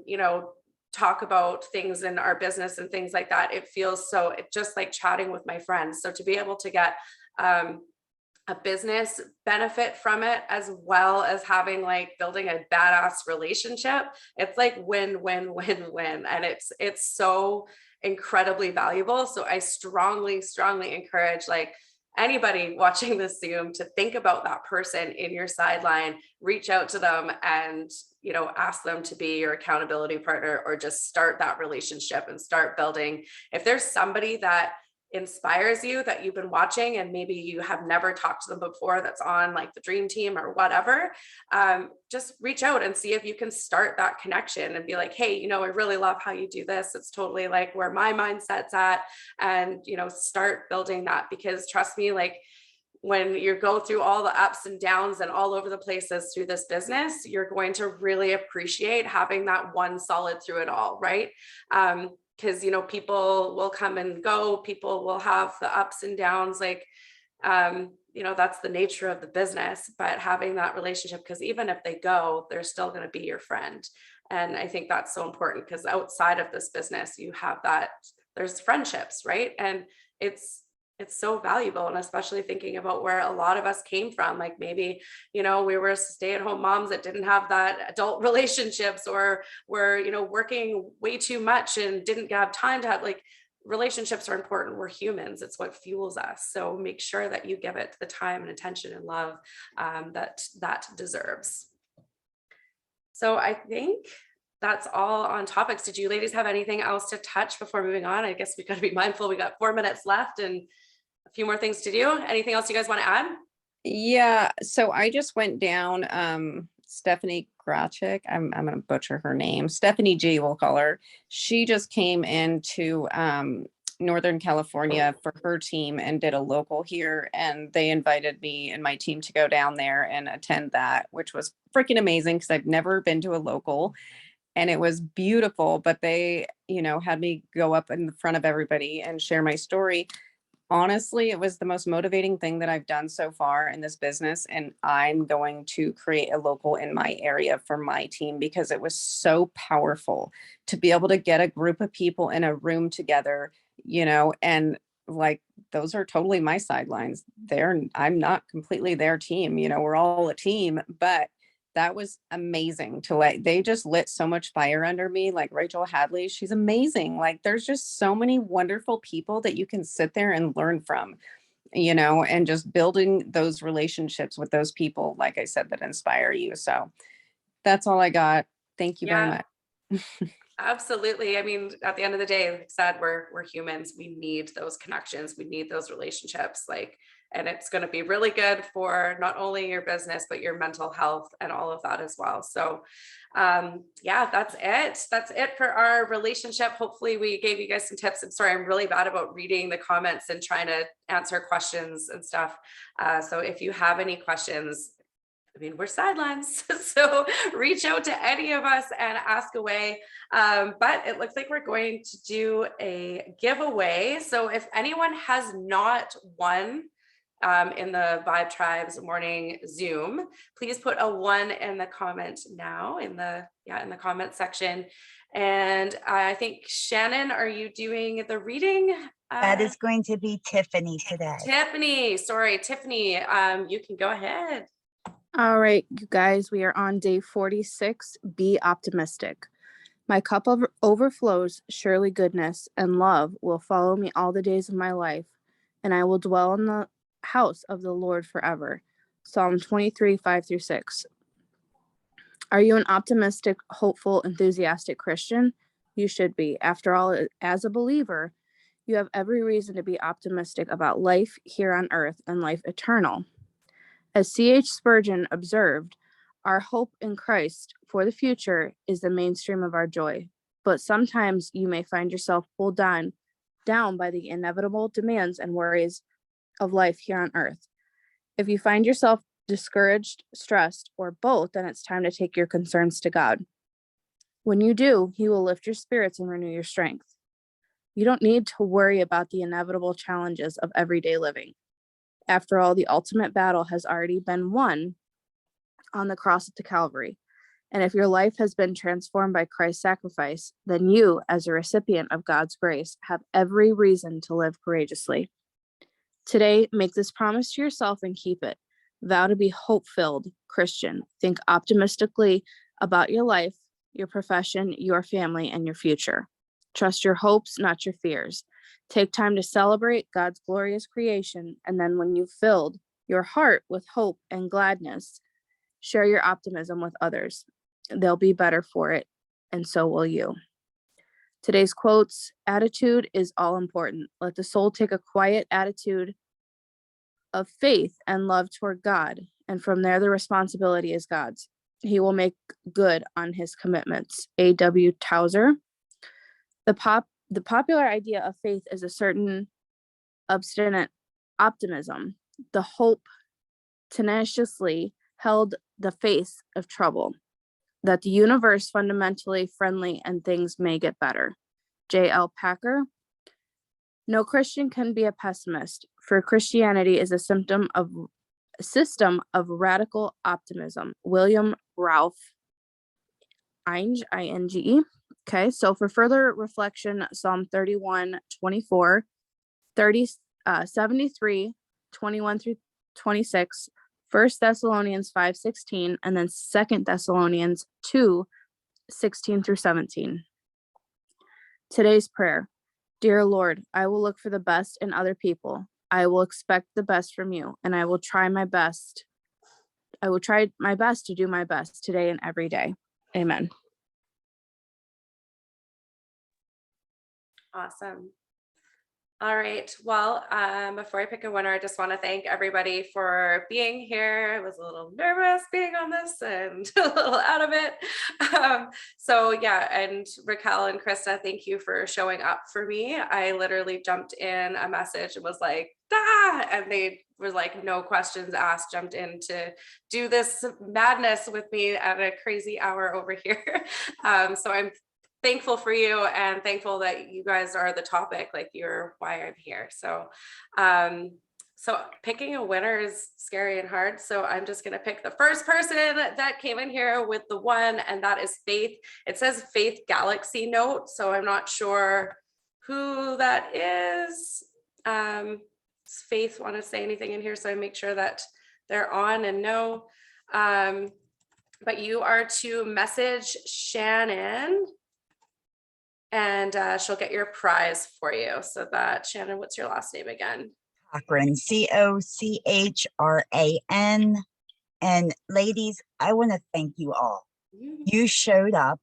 talk about things in our business and things like that, it feels so, it's just like chatting with my friends. So to be able to get a business benefit from it, as well as having like building a badass relationship, it's like win, win, win, win. And it's so incredibly valuable. So I strongly, strongly encourage like anybody watching this Zoom to think about that person in your sideline, reach out to them and, ask them to be your accountability partner, or just start that relationship and start building. If there's somebody that inspires you that you've been watching and maybe you have never talked to them before, that's on like the dream team or whatever, just reach out and see if you can start that connection and be like, hey, I really love how you do this. It's totally like where my mindset's at, and start building that. Because trust me, like when you go through all the ups and downs and all over the places through this business, you're going to really appreciate having that one solid through it all, right? Because people will come and go, people will have the ups and downs, like that's the nature of the business. But having that relationship, because even if they go, they're still going to be your friend. And I think that's so important, because outside of this business, you have that, there's friendships, right? And it's so valuable. And especially thinking about where a lot of us came from, like maybe, we were stay-at-home moms that didn't have that adult relationships, or were, working way too much and didn't have time to have, like, relationships are important. We're humans. It's what fuels us. So make sure that you give it the time and attention and love that deserves. So I think that's all on topics. Did you ladies have anything else to touch before moving on? I guess we got to be mindful. We got 4 minutes left and a few more things to do. Anything else you guys want to add? Yeah. So I just went down, Stephanie Grachik. I'm going to butcher her name. Stephanie G, we'll call her. She just came into Northern California for her team and did a local here. And they invited me and my team to go down there and attend that, which was freaking amazing, because I've never been to a local. And it was beautiful. But they, had me go up in the front of everybody and share my story. Honestly, it was the most motivating thing that I've done so far in this business. And I'm going to create a local in my area for my team, because it was so powerful to be able to get a group of people in a room together, and like, those are totally my sidelines. I'm not completely their team. We're all a team, but that was amazing they just lit so much fire under me. Like Rachel Hadley, she's amazing. Like there's just so many wonderful people that you can sit there and learn from, and just building those relationships with those people, like I said, that inspire you. So that's all I got. Thank you very much. Absolutely. I mean, at the end of the day, like I said, we're humans. We need those connections. We need those relationships. And it's going to be really good for not only your business, but your mental health and all of that as well. So that's it. That's it for our relationship. Hopefully we gave you guys some tips. And sorry, I'm really bad about reading the comments and trying to answer questions and stuff. So if you have any questions, we're sidelines, so reach out to any of us and ask away. But it looks like we're going to do a giveaway. So if anyone has not won in the Vibe Tribes morning Zoom, please put a 1 in the comment now in the comment section. And I think, Shannon, are you doing the reading? That is going to be Tiffany today. Tiffany, you can go ahead. All right, you guys, we are on day 46. Be optimistic. My cup overflows. Surely goodness and love will follow me all the days of my life, and I will dwell in the house of the Lord forever. Psalm 23, 5-6. Are you an optimistic, hopeful, enthusiastic Christian? You should be. After all, as a believer, you have every reason to be optimistic about life here on earth and life eternal. As C.H. Spurgeon observed, our hope in Christ for the future is the mainstream of our joy. But sometimes you may find yourself pulled down down by the inevitable demands and worries of life here on earth. If you find yourself discouraged, stressed, or both, then it's time to take your concerns to God. When you do, He will lift your spirits and renew your strength. You don't need to worry about the inevitable challenges of everyday living. After all, the ultimate battle has already been won on the cross at the Calvary. And if your life has been transformed by Christ's sacrifice, then you, as a recipient of God's grace, have every reason to live courageously. Today, make this promise to yourself and keep it. Vow to be hope-filled Christian. Think optimistically about your life, your profession, your family, and your future. Trust your hopes, not your fears. Take time to celebrate God's glorious creation, and then when you've filled your heart with hope and gladness, share your optimism with others. They'll be better for it, and so will you. Today's quotes: attitude is all important. Let the soul take a quiet attitude of faith and love toward God, and from there the responsibility is God's. He will make good on his commitments. A.W. Tozer. The popular idea of faith is a certain obstinate optimism. The hope tenaciously held the face of trouble, that the universe fundamentally friendly and things may get better. J.L. Packer. No Christian can be a pessimist, for Christianity is a system of radical optimism. William Ralph Inge, I-N-G-E. Okay, so for further reflection, Psalm 31, 24, 73, 21 through 26, 1 Thessalonians 5, 16, and then 2 Thessalonians 2, 16 through 17. Today's prayer. Dear Lord, I will look for the best in other people. I will expect the best from you, and I will try my best. I will try my best to do my best today and every day. Amen. Awesome. All right. Well, before I pick a winner, I just want to thank everybody for being here. I was a little nervous being on this and a little out of it. So yeah, and Raquel and Krista, thank you for showing up for me. I literally jumped in a message and was like, "Ah!" And they were like, no questions asked, jumped in to do this madness with me at a crazy hour over here. So I'm thankful for you and thankful that you guys are the topic, like you're why I'm here. So picking a winner is scary and hard. So I'm just going to pick the first person that came in here with the one, and that is Faith. It says Faith Galaxy Note. So I'm not sure who that is. Does Faith want to say anything in here? So I make sure that they're on and know. But you are to message Shannon, and she'll get your prize for you. So that, Shannon, what's your last name again? Cochran, Cochran. And ladies, I want to thank you all. You showed up,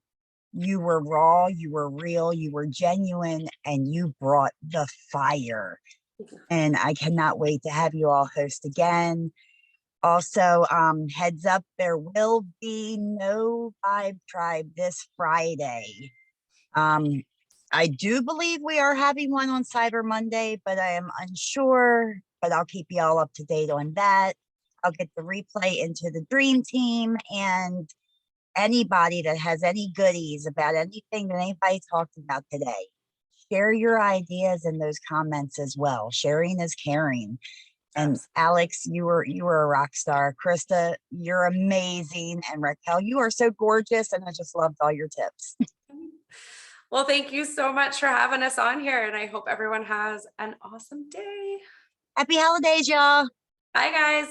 you were raw, you were real, you were genuine, and you brought the fire. And I cannot wait to have you all host again. Also, heads up, there will be no Vibe Tribe this Friday. I do believe we are having one on Cyber Monday, but I am unsure, but I'll keep you all up to date on that. I'll get the replay into the Dream Team, and anybody that has any goodies about anything that anybody talked about today, share your ideas in those comments as well. Sharing is caring. And Alex, you were a rock star. Krista, you're amazing. And Raquel, you are so gorgeous. And I just loved all your tips. Well, thank you so much for having us on here. And I hope everyone has an awesome day. Happy holidays, y'all. Bye, guys.